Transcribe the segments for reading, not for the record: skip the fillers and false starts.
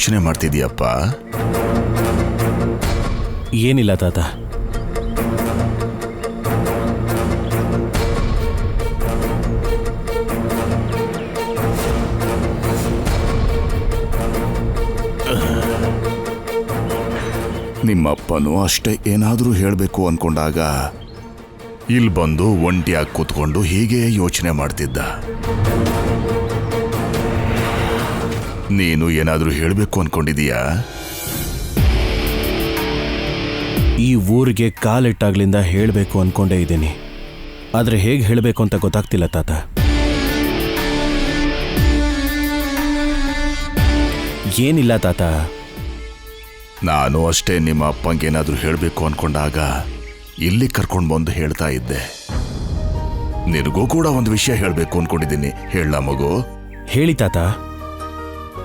ಯೋಚನೆ ಮಾಡ್ತಿದ್ಯಪ್ಪ? ಏನಿಲ್ಲ ತಾತ. ನಿಮ್ಮಪ್ಪನೂ ಅಷ್ಟೇ ಏನಾದರೂ ಹೇಳಬೇಕು ಅನ್ಕೊಂಡಾಗ ಇಲ್ಲಿ ಬಂದು ಒಂಟಿಯಾಗಿ ಕೂತ್ಕೊಂಡು ಹೀಗೆ ಯೋಚನೆ ಮಾಡ್ತಿದ್ದ. ನೀನು ಏನಾದರೂ ಹೇಳಬೇಕು ಅನ್ಕೊಂಡಿದೀಯಾ? ಈ ಊರಿಗೆ ಕಾಲಿಟ್ಟಾಗ್ಲಿಂದ ಹೇಳಬೇಕು ಅನ್ಕೊಂಡೇ ಇದ್ದೀನಿ. ಆದರೆ ಹೇಗೆ ಹೇಳಬೇಕು ಅಂತ ಗೊತ್ತಾಗ್ತಿಲ್ಲ ತಾತ. ಏನಿಲ್ಲ ತಾತ. ನಾನು ಅಷ್ಟೇ ನಿಮ್ಮ ಅಪ್ಪಂಗೇನಾದರೂ ಹೇಳಬೇಕು ಅನ್ಕೊಂಡಾಗ ಇಲ್ಲಿ ಕರ್ಕೊಂಡು ಬಂದು ಹೇಳ್ತಾ ಇದ್ದೆ. ನಿನಗೂ ಕೂಡ ಒಂದು ವಿಷಯ ಹೇಳಬೇಕು ಅನ್ಕೊಂಡಿದ್ದೀನಿ. ಹೇಳ ಮಗು? ಹೇಳಿ ತಾತ.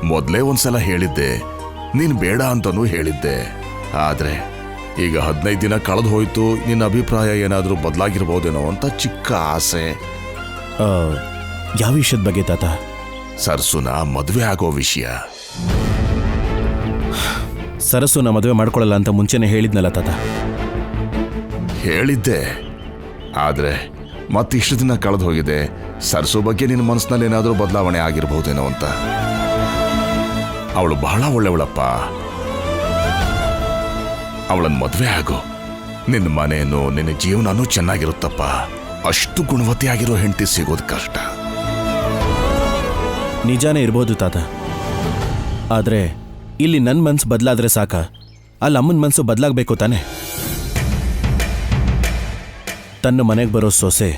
ಮೊದಲೇ ಒಂದ್ಸಲ ಹೇಳಿದ್ದೆ, ನೀನು ಬೇಡ ಅಂತನೂ ಹೇಳಿದ್ದೆ. ಆದ್ರೆ ಈಗ 15 ದಿನ ಕಳೆದು ಹೋಯ್ತು. ನಿನ್ನ ಅಭಿಪ್ರಾಯ ಏನಾದರೂ ಬದಲಾಗಿರ್ಬೋದೇನೋ ಅಂತ ಚಿಕ್ಕ ಆಸೆ. ಯಾವ ವಿಷಯದ ಬಗ್ಗೆ ತಾತ? ಸರ್ಸುನ ಮದುವೆ ಆಗೋ ವಿಷಯ. ಸರಸುನ ಮದುವೆ ಮಾಡ್ಕೊಳ್ಳಲ್ಲ ಅಂತ ಮುಂಚೆನೆ ಹೇಳಿದ್ನಲ್ಲ ತಾತ. ಹೇಳಿದ್ದೆ, ಆದ್ರೆ ಮತ್ತಿಷ್ಟು ದಿನ ಕಳೆದು ಹೋಗಿದೆ. ಸರ್ಸು ಬಗ್ಗೆ ನಿನ್ನ ಮನಸ್ಸಿನಲ್ಲಿ ಏನಾದರೂ ಬದಲಾವಣೆ ಆಗಿರ್ಬಹುದೇನೋ ಅಂತ. ಅವಳು ಬಹಳ ಒಳ್ಳೆವಳಪ್ಪ. ಅವಳನ್ನ ಮದುವೆ ಆಗು. ನಿನ್ನ ಮನೆಯನ್ನು ನಿನ್ನ ಜೀವನನೂ ಚೆನ್ನಾಗಿರುತ್ತಪ್ಪ. ಅಷ್ಟು ಗುಣವತಿಯಾಗಿರೋ ಹೆಂಡತಿ ಸಿಗೋದು ಕಷ್ಟ. ನಿಜಾನೇ ಇರ್ಬೋದು ತಾತ. ಆದ್ರೆ ಇಲ್ಲಿ ನನ್ನ ಮನ್ಸು ಬದಲಾದ್ರೆ ಸಾಕ? ಅಲ್ಲಿ ಅಮ್ಮನ ಮನಸ್ಸು ಬದಲಾಗಬೇಕು ತಾನೆ? ತನ್ನ ಮನೆಗೆ ಬರೋ ಸೊಸೆ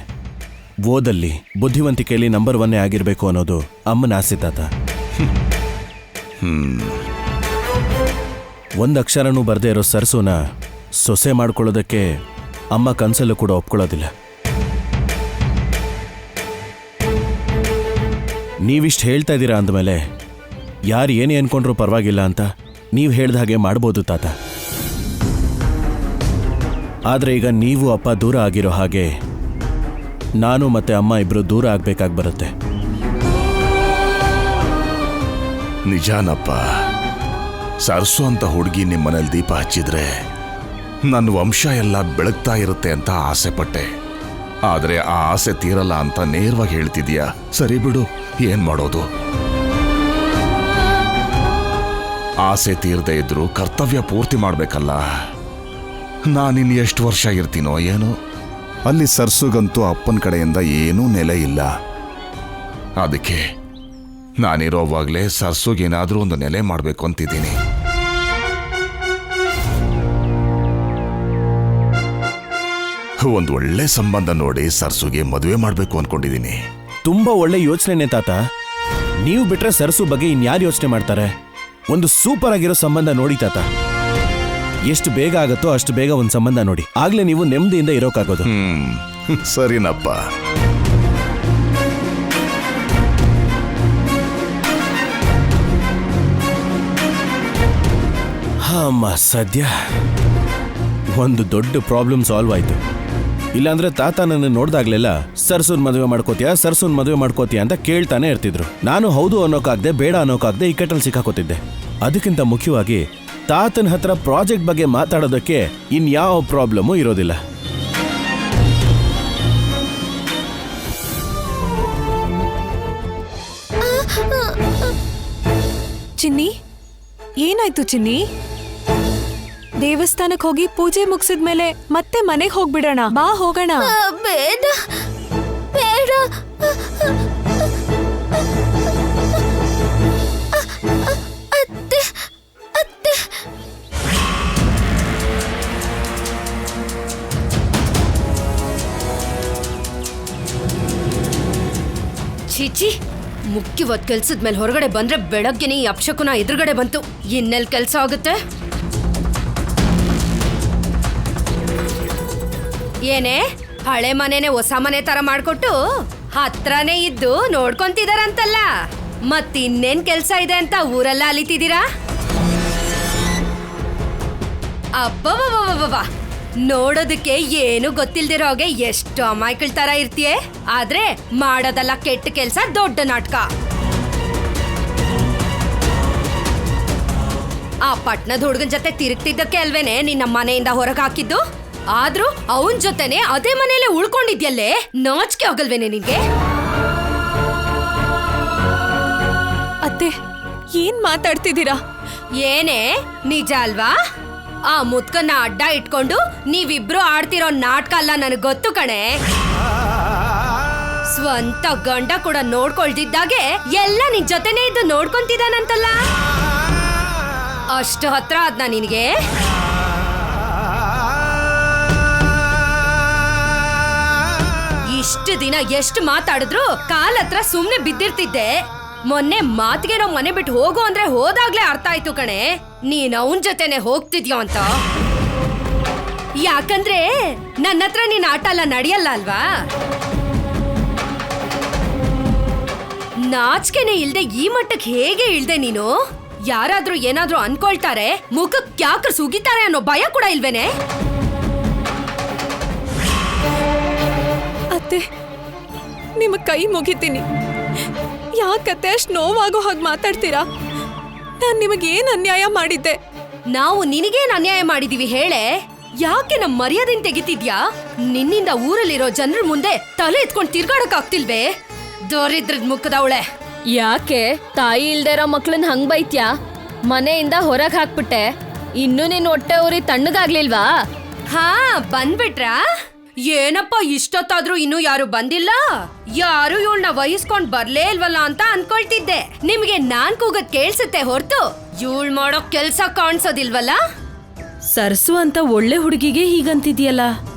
ಓದಲ್ಲಿ ಬುದ್ಧಿವಂತಿಕೆಯಲ್ಲಿ ನಂಬರ್ 1 ಆಗಿರ್ಬೇಕು ಅನ್ನೋದು ಅಮ್ಮನ ಆಸೆ ತಾತ. ಒಂದು ಅಕ್ಷರನೂ ಬರದೇ ಇರೋ ಸರ್ಸುನ ಸೊಸೆ ಮಾಡ್ಕೊಳ್ಳೋದಕ್ಕೆ ಅಮ್ಮ ಕನ್ಸಲ್ಲೂ ಕೂಡ ಒಪ್ಕೊಳ್ಳೋದಿಲ್ಲ. ನೀವಿಷ್ಟು ಹೇಳ್ತಾ ಇದ್ದೀರಾ ಅಂದಮೇಲೆ ಯಾರು ಏನೇ ಅನ್ಕೊಂಡ್ರೂ ಪರವಾಗಿಲ್ಲ ಅಂತ ನೀವು ಹೇಳ್ದ ಹಾಗೆ ಮಾಡ್ಬೋದು ತಾತ. ಆದರೆ ಈಗ ನೀವು ಅಪ್ಪ ದೂರ ಆಗಿರೋ ಹಾಗೆ ನಾನು ಮತ್ತೆ ಅಮ್ಮ ಇಬ್ರು ದೂರ ಆಗ್ಬೇಕಾಗಿ ಬರುತ್ತೆ. ನಿಜಾನಪ್ಪ. ಸರ್ಸು ಅಂತ ಹುಡುಗಿ ನಿಮ್ಮನೇಲಿ ದೀಪ ಹಚ್ಚಿದ್ರೆ ನನ್ನ ವಂಶ ಎಲ್ಲ ಬೆಳಗ್ತಾ ಇರುತ್ತೆ ಅಂತ ಆಸೆ ಪಟ್ಟೆ. ಆದರೆ ಆ ಆಸೆ ತೀರಲ್ಲ ಅಂತ ನೇರವಾಗಿ ಹೇಳ್ತಿದ್ಯಾ. ಸರಿ ಬಿಡು, ಏನ್ ಮಾಡೋದು? ಆಸೆ ತೀರದೇ ಇದ್ರು ಕರ್ತವ್ಯ ಪೂರ್ತಿ ಮಾಡ್ಬೇಕಲ್ಲ. ನಾನಿನ್ನು ಎಷ್ಟು ವರ್ಷ ಇರ್ತೀನೋ ಏನೋ. ಅಲ್ಲಿ ಸರ್ಸುಗಂತೂ ಅಪ್ಪನ ಕಡೆಯಿಂದ ಏನೂ ನೆಲೆ ಇಲ್ಲ. ಅದಕ್ಕೆ ನಾನಿರೋವಾಗಲೇ ಸರ್ಸುಗೇನಾದರೂ ಒಂದು ನೆಲೆ ಮಾಡಬೇಕು ಅಂತಿದ್ದೀನಿ. ಒಂದು ಒಳ್ಳೆ ಸಂಬಂಧ ನೋಡಿ ಸರ್ಸುಗೆ ಮದುವೆ ಮಾಡಬೇಕು ಅನ್ಕೊಂಡಿದ್ದೀನಿ. ತುಂಬಾ ಒಳ್ಳೆ ಯೋಚನೆನೇ ತಾತ. ನೀವು ಬಿಟ್ರೆ ಸರ್ಸು ಬಗ್ಗೆ ಇನ್ಯಾರು ಯೋಚನೆ ಮಾಡ್ತಾರೆ? ಒಂದು ಸೂಪರ್ ಆಗಿರೋ ಸಂಬಂಧ ನೋಡಿ ತಾತ. ಎಷ್ಟು ಬೇಗ ಆಗುತ್ತೋ ಅಷ್ಟು ಬೇಗ ಒಂದು ಸಂಬಂಧ ನೋಡಿ. ಆಗ್ಲೇ ನೀವು ನೆಮ್ಮದಿಯಿಂದ ಇರೋಕ್ಕಾಗೋದು. ಸರಿನಪ್ಪ. ಅಮ್ಮ, ಸದ್ಯ ಒಂದು ದೊಡ್ಡ ಪ್ರಾಬ್ಲಮ್ ಸಾಲ್ವ್ ಆಯ್ತು. ಇಲ್ಲಾಂದ್ರೆ ತಾತ ನನ್ನ ನೋಡ್ದಾಗ್ಲೆಲ್ಲ ಸರ್ಸುನ್ ಮದುವೆ ಮಾಡ್ಕೋತೀಯ ಅಂತ ಕೇಳ್ತಾನೆ ಇರ್ತಿದ್ರು. ನಾನು ಹೌದು ಅನ್ನೋಕಾಗ್ದೆ, ಬೇಡ ಅನ್ನೋಕಾಗ್ದೆ ಇಕ್ಕಟ್ಟಲ್ಲಿ ಸಿಕ್ಕಾಕೋತಿದ್ದೆ. ಅದಕ್ಕಿಂತ ಮುಖ್ಯವಾಗಿ ತಾತನ ಹತ್ರ ಪ್ರಾಜೆಕ್ಟ್ ಬಗ್ಗೆ ಮಾತಾಡೋದಕ್ಕೆ ಇನ್ಯಾವ ಪ್ರಾಬ್ಲಮ್ಮು ಇರೋದಿಲ್ಲ. ಚಿನ್ನಿ, ಏನಾಯ್ತು ಚಿನ್ನಿ? ದೇವಸ್ಥಾನಕ್ಕೆ ಹೋಗಿ ಪೂಜೆ ಮುಗಿಸಿದ್ಮೇಲೆ ಮತ್ತೆ ಮನೆಗೆ ಹೋಗ್ಬಿಡೋಣ. ಬಾ ಹೋಗೋಣ. ಬೇಡ ಬೇಡ. ಅತ್ತೆ ಅತ್ತೆ. ಚೀಚಿ, ಮುಖ್ಯವಾದ ಕೆಲ್ಸದ ಮೇಲೆ ಹೊರಗಡೆ ಬಂದ್ರೆ ಬೆಳಗ್ಗೆನೇ ಈ ಅಪ್ಶಕುನ ಎದುರುಗಡೆ ಬಂತು. ಇನ್ನೆಲ್ಲಿ ಕೆಲಸ ಆಗುತ್ತೆ? ಏನೇ ಹಳೆ ಮನೆನೇ ಹೊಸ ಮನೆ ತರ ಮಾಡ್ಕೊಟ್ಟು ಹತ್ರನೇ ಇದ್ದು ನೋಡ್ಕೊಂತಿದಾರಂತಲ್ಲ. ಮತ್ತಿನ್ನೇನ್ ಕೆಲ್ಸ ಇದೆ ಅಂತ ಊರೆಲ್ಲ ಅಲಿತಿದ್ದೀರಾ? ಅಬ್ಬಬ್ಬಬ್ಬಬ್ಬ, ನೋಡೋದಕ್ಕೆ ಏನು ಗೊತ್ತಿಲ್ದಿರೋ ಹಾಗೆ ಎಷ್ಟು ಅಮಾಯಕಳ ತರ ಇರ್ತೀಯೇ. ಆದ್ರೆ ಮಾಡೋದಲ್ಲ ಕೆಟ್ಟ ಕೆಲ್ಸ, ದೊಡ್ಡ ನಾಟಕ. ಆ ಪಟ್ನದ ಹುಡುಗನ್ ಜೊತೆ ತಿರುಗ್ತಿದ್ದಕ್ಕೆ ಅಲ್ವೇನೆ ನಿನ್ನ ಮನೆಯಿಂದ ಹೊರಗೆ ಹಾಕಿದ್ದು. ಆದ್ರೂ ಅವನ್ ಜೊತೆನೆ ಅದೇ ಮನೆಯಲ್ಲೇ ಉಳ್ಕೊಂಡಿದ್ಯಲ್ಲೇ, ನಾಚಿಕೆ ಆಗಲ್ವೇನೆ ನಿನ್ಗೆ? ಅತ್ತೆ, ಏನ್ ಮಾತಾಡ್ತಿದ್ದೀರಾ? ಏನೇ ನಿಜ ಅಲ್ವಾ? ಆ ಮುತ್ಕನ್ನ ಅಡ್ಡ ಇಟ್ಕೊಂಡು ನೀವಿಬ್ರು ಆಡ್ತಿರೋ ನಾಟಕ ಅಲ್ಲ ನನಗ್ ಗೊತ್ತು ಕಣೆ. ಸ್ವಂತ ಗಂಡ ಕೂಡ ನೋಡ್ಕೊಳ್ದಿದ್ದಾಗೆ ಎಲ್ಲ ನಿನ್ ಜೊತೆನೆ ಇದ್ದು ನೋಡ್ಕೊಂತಿದಾನಂತಲ್ಲ. ಅಷ್ಟು ಹತ್ರ ಆದ್ನ ನಿನಗೆ? ಇಷ್ಟು ದಿನ ಎಷ್ಟು ಮಾತಾಡಿದ್ರು ಕಾಲ್ ಹತ್ರ ಸುಮ್ನೆ ಬಿದ್ದಿರ್ತಿದ್ದೆ. ಮೊನ್ನೆ ಮಾತಿಗೆ ನಾವು ಮನೆ ಬಿಟ್ಟು ಹೋಗು ಅಂದ್ರೆ ಹೋದಾಗ್ಲೇ ಅರ್ಥ ಆಯ್ತು ಕಣೆ ನೀನ್ ಅವನ್ ಜೊತೆನೆ ಹೋಗ್ತಿದ್ಯೋ ಅಂತ. ಯಾಕಂದ್ರೆ ನನ್ನ ಹತ್ರ ನೀನ್ ಆಟ ಎಲ್ಲ ನಡೆಯಲ್ಲ ಅಲ್ವಾ? ನಾಚಿಕೆನೆ ಇಲ್ದೆ ಈ ಮಟ್ಟಕ್ಕೆ ಹೇಗೆ ಇಳ್ದೆ ನೀನು? ಯಾರಾದ್ರೂ ಏನಾದ್ರೂ ಅನ್ಕೊಳ್ತಾರೆ, ಮುಖಕ್ಕೆ ಯಾಕ್ರು ಸುಗಿತಾರೆ ಅನ್ನೋ ಭಯ ಕೂಡ ಇಲ್ವೇನೆ? ಅತ್ತೆ, ನಿಮ್ಮ ಕೈ ಮುಗಿತೀನಿ. ಯಾಕತ್ತೆ ಅಷ್ಟು ನೋವಾಗೋ ಹಾಗೆ ಮಾತಾಡ್ತೀರಾ? ನಾನ್ ನಿಮಗೇನ್ ಅನ್ಯಾಯ ಮಾಡಿದ್ದೆ? ನಾವು ನಿನಗೇನ್ ಅನ್ಯಾಯ ಮಾಡಿದೀವಿ ಹೇಳೆ? ಯಾಕೆ ನಮ್ ಮರ್ಯಾದೆನ್ ತೆಗಿತಿದ್ಯಾ? ನಿನ್ನಿಂದ ಊರಲ್ಲಿರೋ ಜನರ ಮುಂದೆ ತಲೆ ಎತ್ಕೊಂಡು ತಿರ್ಗಾಡಕ್ ಆಗ್ತಿಲ್ವೇ? ದರಿದ್ರದ್ ಮುಖದವಳೆ. ಯಾಕೆ ತಾಯಿ ಇಲ್ದೇ ಇರೋ ಮಕ್ಳನ್ನ ಹಂಗ್ ಬೈತ್ಯಾ? ಮನೆಯಿಂದ ಹೊರಗ್ ಹಾಕ್ಬಿಟ್ಟೆ, ಇನ್ನೂ ನಿನ್ ಹೊಟ್ಟೆ ಊರಿ ತಣ್ಣಗಾಗ್ಲಿಲ್ವಾ? ಹಾ, ಬಂದ್ಬಿಟ್ರಾ? ಏನಪ್ಪ ಇಷ್ಟೊತ್ತಾದ್ರೂ ಇನ್ನೂ ಯಾರು ಬಂದಿಲ್ಲ? ಯಾರು ಇವಳನ್ನ ವಹಿಸ್ಕೊಂಡ್ ಬರ್ಲೇ ಇಲ್ವಲ್ಲ ಅಂತ ಅನ್ಕೊಳ್ತಿದ್ದೆ. ನಿಮ್ಗೆ ನಾನ್ ಕೂಗದ್ ಕೇಳ್ಸುತ್ತೆ ಹೊರ್ತು ಇವಳ್ ಮಾಡೋ ಕೆಲ್ಸ ಕಾಣ್ಸೋದಿಲ್ವಲ್ಲ? ಸರ್ಸು ಅಂತ ಒಳ್ಳೆ ಹುಡುಗಿಗೆ ಹೀಗಂತಿದ್ಯಲ್ಲ?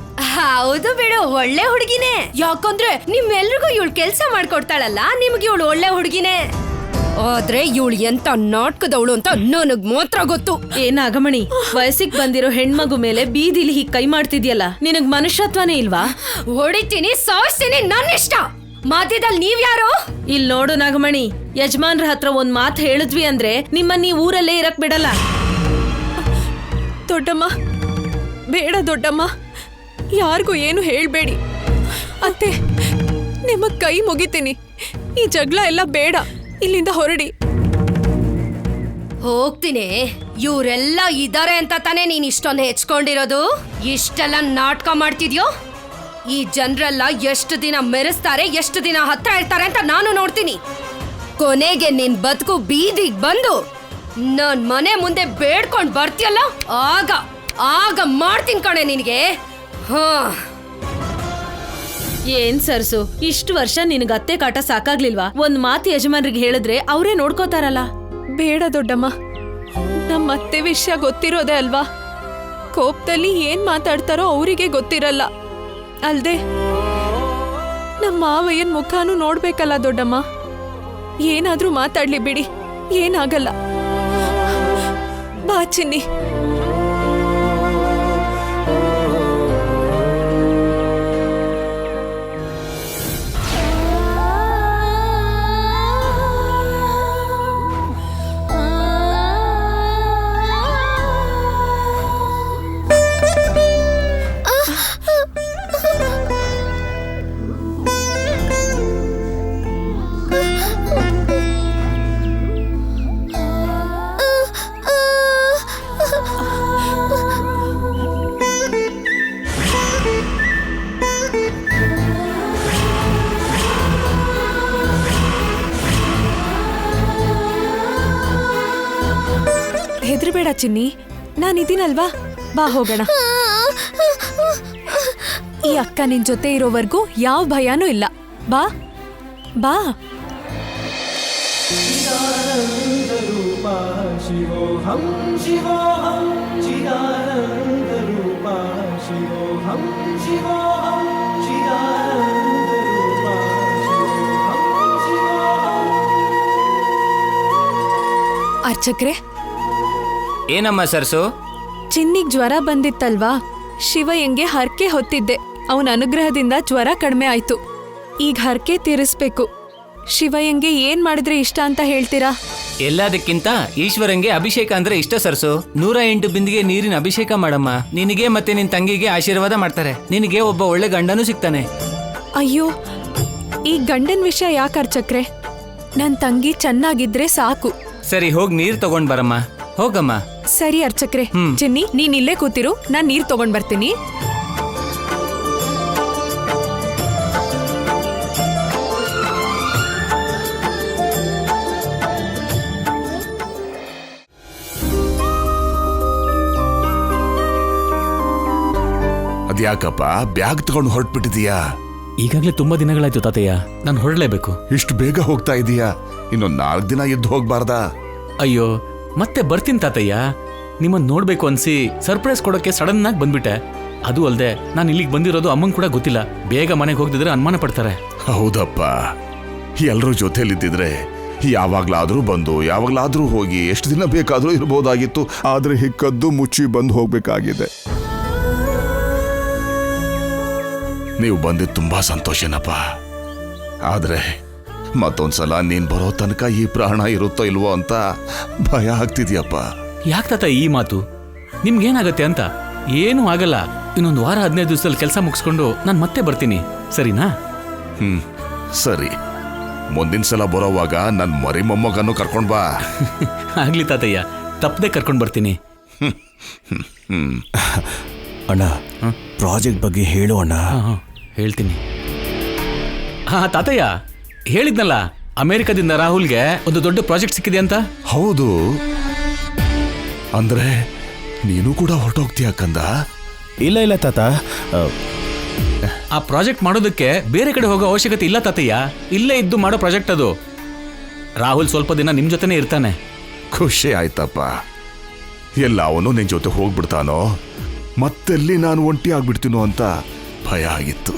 ಹೌದು ಬಿಡು, ಒಳ್ಳೆ ಹುಡುಗಿನೇ. ಯಾಕಂದ್ರೆ ನಿಮ್ಮೆಲ್ರಿಗೂ ಇವಳು ಕೆಲ್ಸ ಮಾಡ್ಕೊಡ್ತಾಳಲ್ಲ, ನಿಮ್ಗೆ ಇವಳು ಒಳ್ಳೆ ಹುಡುಗಿನೇ. ಆದ್ರೆ ಇವಳು ಎಂತ ನಾಟಕದವಳು ಅಂತ ನನಗ್ ಮಾತ್ರ ಗೊತ್ತು. ಏನ್ ಅಗಮಣಿ, ವಯಸ್ಸಿಗೆ ಬಂದಿರೋ ಹೆಣ್ಮಗು ಮೇಲೆ ಬೀದಿಲಿ ಹೀಗ್ ಕೈ ಮಾಡ್ತಿದ್ಯಲ್ಲ, ನಿನಗ್ ಮನುಷ್ಯತ್ವನೇ ಇಲ್ವಾ? ಹೊಡಿತೀನಿ, ಸಾಯಿಸ್ತೀನಿ, ನನ್ನಿಷ್ಟ. ಮಧ್ಯದಲ್ಲಿ ನೀವ್ಯಾರು? ಇಲ್ ನೋಡು ನಾಗಮಣಿ, ಯಜಮಾನ್ರ ಹತ್ರ ಒಂದ್ ಮಾತು ಹೇಳಿದ್ವಿ ಅಂದ್ರೆ ನಿಮ್ಮನ್ನ ಈ ಊರಲ್ಲೇ ಇರಕ್ ಬಿಡಲ್ಲ. ದೊಡ್ಡಮ್ಮ, ಬೇಡ ದೊಡ್ಡಮ್ಮ, ಯಾರಿಗೂ ಏನು ಹೇಳ್ಬೇಡಿ. ಅತ್ತೆ, ನಿಮ್ಮ ಕೈ ಮುಗಿತೀನಿ. ಈ ಜಗಳ ಎಲ್ಲ ಬೇಡ, ಇಲ್ಲಿಂದ ಹೊರಡಿ. ಹೋಗ್ತೀನಿ. ಇವರೆಲ್ಲ ಇದಾರೆ ಅಂತ ತಾನೇ ನೀನ್ ಇಷ್ಟೊಂದು ಹೆಚ್ಕೊಂಡಿರೋದು? ಇಷ್ಟೆಲ್ಲ ನಾಟಕ ಮಾಡ್ತಿದ್ಯೋ? ಈ ಜನರೆಲ್ಲ ಎಷ್ಟು ದಿನ ಮೆರೆಸ್ತಾರೆ, ಎಷ್ಟು ದಿನ ಹತ್ರ ಇರ್ತಾರೆ ಅಂತ ನಾನು ನೋಡ್ತೀನಿ. ಕೊನೆಗೆ ನಿನ್ ಬದುಕು ಬೀದಿಗೆ ಬಂದು ನನ್ ಮನೆ ಮುಂದೆ ಬೇಡ್ಕೊಂಡ್ ಬರ್ತೀಯಲ್ಲ, ಆಗ ಮಾಡ್ತೀನಿ ಕಣೆ ನಿನಗೆ. ಹಾ, ಏನ್ ಸರ್ಸು, ಇಷ್ಟು ವರ್ಷ ನಿನಗ್ ಅತ್ತೆ ಕಾಟ ಸಾಕಾಗ್ಲಿಲ್ವಾ? ಒಂದ್ ಮಾತು ಯಜಮಾನ್ರಿಗೆ ಹೇಳಿದ್ರೆ ಅವರೇ ನೋಡ್ಕೋತಾರಲ್ಲ. ಬೇಡ ದೊಡ್ಡಮ್ಮ, ನಮ್ಮ ಅತ್ತೆ ವಿಷಯ ಗೊತ್ತಿರೋದೇ ಅಲ್ವಾ? ಕೋಪದಲ್ಲಿ ಏನ್ ಮಾತಾಡ್ತಾರೋ ಅವರಿಗೆ ಗೊತ್ತಿರಲ್ಲ. ಅಲ್ದೆ ನಮ್ಮ ಮಾವಯ್ಯನ್ ಮುಖಾನು ನೋಡ್ಬೇಕಲ್ಲ ದೊಡ್ಡಮ್ಮ. ಏನಾದ್ರೂ ಮಾತಾಡ್ಲಿ ಬಿಡಿ, ಏನಾಗಲ್ಲ. ಬಾ ಚಿನ್ನಿ. ಹೆದರ್ಬೇಡ ಚಿನ್ನಿ, ನಾನಿದ್ದೀನಲ್ವಾ? ಬಾ ಹೋಗೋಣ. ಈ ಅಕ್ಕ ನಿನ್ ಜೊತೆ ಇರೋವರೆಗೂ ಯಾವ ಭಯನೂ ಇಲ್ಲ. ಬಾ ಬಾ. ಶಿವೋಹಂ ಶಿವೋಹಂ ಚಿದಾನಂದ ರೂಪ ಶಿವೋಹಂ ಶಿವೋಹಂ ಚಿದಾನಂದ ರೂಪ ಶಿವೋಹಂ ಶಿವೋಹಂ. ಅರ್ಚಕ್ರೆ, ಏನಮ್ಮ ಸರ್ಸು? ಚಿನ್ನಿಗ್ ಜ್ವರ ಬಂದಿತ್ತಲ್ವಾ? ಶಿವಯ್ಯಂಗೆ ಹರಕೆ ಹೊತ್ತಿದ್ದೆ. ಅವನ ಅನುಗ್ರಹದಿಂದ ಜ್ವರ ಕಡಿಮೆ ಆಯ್ತು. ಈಗ ಹರಕೆ ತೀರಿಸ್ಬೇಕು. ಶಿವಯ್ಯಂಗೆ ಏನ್ ಮಾಡಿದ್ರೆ ಇಷ್ಟ ಅಂತ ಹೇಳ್ತೀರಾ? ಎಲ್ಲದಕ್ಕಿಂತ ಈಶ್ವರಂಗೆ ಅಭಿಷೇಕ ಅಂದ್ರೆ ಇಷ್ಟ ಸರ್ಸು. 108 ಬಿಂದಿಗೆ ನೀರಿನ ಅಭಿಷೇಕ ಮಾಡಮ್ಮ. ನಿನಗೆ ಮತ್ತೆ ನಿನ್ ತಂಗಿಗೆ ಆಶೀರ್ವಾದ ಮಾಡ್ತಾರೆ. ನಿನಗೆ ಒಬ್ಬ ಒಳ್ಳೆ ಗಂಡನೂ ಸಿಗ್ತಾನೆ. ಅಯ್ಯೋ, ಈ ಗಂಡನ್ ವಿಷಯ ಯಾಕೆ ಅರ್ಚಕ್ರೆ? ನನ್ ತಂಗಿ ಚೆನ್ನಾಗಿದ್ರೆ ಸಾಕು. ಸರಿ, ಹೋಗಿ ನೀರ್ ತಗೊಂಡ್ ಬರಮ್ಮ. ಹೋಗಮ್ಮ. ಸರಿ ಅರ್ಚಕ್ರೆ. ಚೆನ್ನಿ, ನೀನ್ ಇಲ್ಲೇ ಕೂತಿರು, ನಾನ್ ನೀರ್ ತಗೊಂಡ್ ಬರ್ತೀನಿ. ಅದ್ಯಾಕಪ್ಪ ಬ್ಯಾಗ್ ತಗೊಂಡು ಹೊರಟ್ಬಿಟ್ಟಿದೀಯಾ? ಈಗಾಗಲೇ ತುಂಬಾ ದಿನಗಳಾಯ್ತು ತಾತಯ್ಯ, ನಾನು ಹೊರಡಲೇಬೇಕು. ಇಷ್ಟು ಬೇಗ ಹೋಗ್ತಾ ಇದೀಯಾ? ಇನ್ನೊಂದ್ 4 ದಿನ ಎದ್ದು ಹೋಗ್ಬಾರ್ದಾ? ಅಯ್ಯೋ, ಮತ್ತೆ ಬರ್ತೀನಿ ತಾತಯ್ಯ. ನಿಮ್ಮನ್ನ ನೋಡ್ಬೇಕು ಅನ್ಸಿ ಸರ್ಪ್ರೈಸ್ ಕೊಡೋಕೆ ಸಡನ್ ಆಗಿ ಬಂದ್ಬಿಟ್ಟೆ. ಅದು ಅಲ್ಲದೆ ನಾನು ಇಲ್ಲಿಗೆ ಬಂದಿರೋದು ಅಮ್ಮಂಗ್ ಕೂಡ ಗೊತ್ತಿಲ್ಲ. ಬೇಗ ಮನೆಗೆ ಹೋಗ್ದಿದ್ರೆ ಅನುಮಾನ ಪಡ್ತಾರೆ. ಹೌದಪ್ಪ, ಎಲ್ರೂ ಜೊತೆಲಿದ್ದಿದ್ರೆ ಯಾವಾಗ್ಲಾದ್ರೂ ಬಂದು ಯಾವಾಗ್ಲಾದ್ರೂ ಹೋಗಿ ಎಷ್ಟು ದಿನ ಬೇಕಾದ್ರೂ ಇರ್ಬೋದಾಗಿತ್ತು. ಆದ್ರೆ ಹಿಕ್ಕದ್ದು ಮುಚ್ಚಿ ಬಂದು ಹೋಗ್ಬೇಕಾಗಿದೆ. ನೀವು ಬಂದಿದ್ದು ತುಂಬಾ ಸಂತೋಷನಪ್ಪ. ಆದ್ರೆ ಮತ್ತೊಂದ್ಸಲ ನೀನ್ ಬರೋ ತನಕ ಈ ಪ್ರಾಣ ಇರುತ್ತೋ ಇಲ್ವೋ ಅಂತ ಭಯ ಆಗ್ತಿದ್ಯಪ್ಪ. ಯಾಕೆ ತಾತ ಈ ಮಾತು? ನಿಮ್ಗೇನಾಗತ್ತೆ ಅಂತ? ಏನೂ ಆಗಲ್ಲ. ಇನ್ನೊಂದು ವಾರ 15 ದಿವಸದಲ್ಲಿ ಕೆಲಸ ಮುಗಿಸ್ಕೊಂಡು ನಾನು ಮತ್ತೆ ಬರ್ತೀನಿ, ಸರಿನಾ? ಸರಿ, ಮುಂದಿನ ಸಲ ಬರೋವಾಗ ನನ್ ಮರಿ ಮೊಮ್ಮಗನ್ನು ಕರ್ಕೊಂಡ್ ಬಾ. ಆಗ್ಲಿ ತಾತಯ್ಯ, ತಪ್ಪದೆ ಕರ್ಕೊಂಡು ಬರ್ತೀನಿ. ಅಣ್ಣ, ಪ್ರಾಜೆಕ್ಟ್ ಬಗ್ಗೆ ಹೇಳು ಅಣ್ಣ. ಹೇಳ್ತೀನಿ. ಹಾ ತಾತಯ್ಯ, ಹೇಳಿದ್ನಲ್ಲ ಅಮೆರಿಕದಿಂದ ರಾಹುಲ್ಗೆ ಒಂದು ದೊಡ್ಡ ಪ್ರಾಜೆಕ್ಟ್ ಸಿಕ್ಕಿದೆ ಅಂತ. ಹೌದು, ಅಂದ್ರೆ ನೀನು ಕೂಡ ಹೊರಟೋಗ್ತೀಯ ಕಂದ? ಇಲ್ಲ ತಾತ, ಆ ಪ್ರಾಜೆಕ್ಟ್ ಮಾಡೋದಕ್ಕೆ ಬೇರೆ ಕಡೆ ಹೋಗೋ ಅವಶ್ಯಕತೆ ಇಲ್ಲ ತಾತಯ್ಯ. ಇಲ್ಲೇ ಇದ್ದು ಮಾಡೋ ಪ್ರಾಜೆಕ್ಟ್ ಅದು. ರಾಹುಲ್ ಸ್ವಲ್ಪ ದಿನ ನಿಮ್ ಜೊತೆನೇ ಇರ್ತಾನೆ. ಖುಷಿ ಆಯ್ತಪ್ಪ. ಎಲ್ಲ ಅವನು ನಿನ್ ಜೊತೆ ಹೋಗ್ಬಿಡ್ತಾನೋ, ಮತ್ತೆಲ್ಲಿ ನಾನು ಒಂಟಿ ಆಗ್ಬಿಡ್ತೀನೋ ಅಂತ ಭಯ ಆಗಿತ್ತು.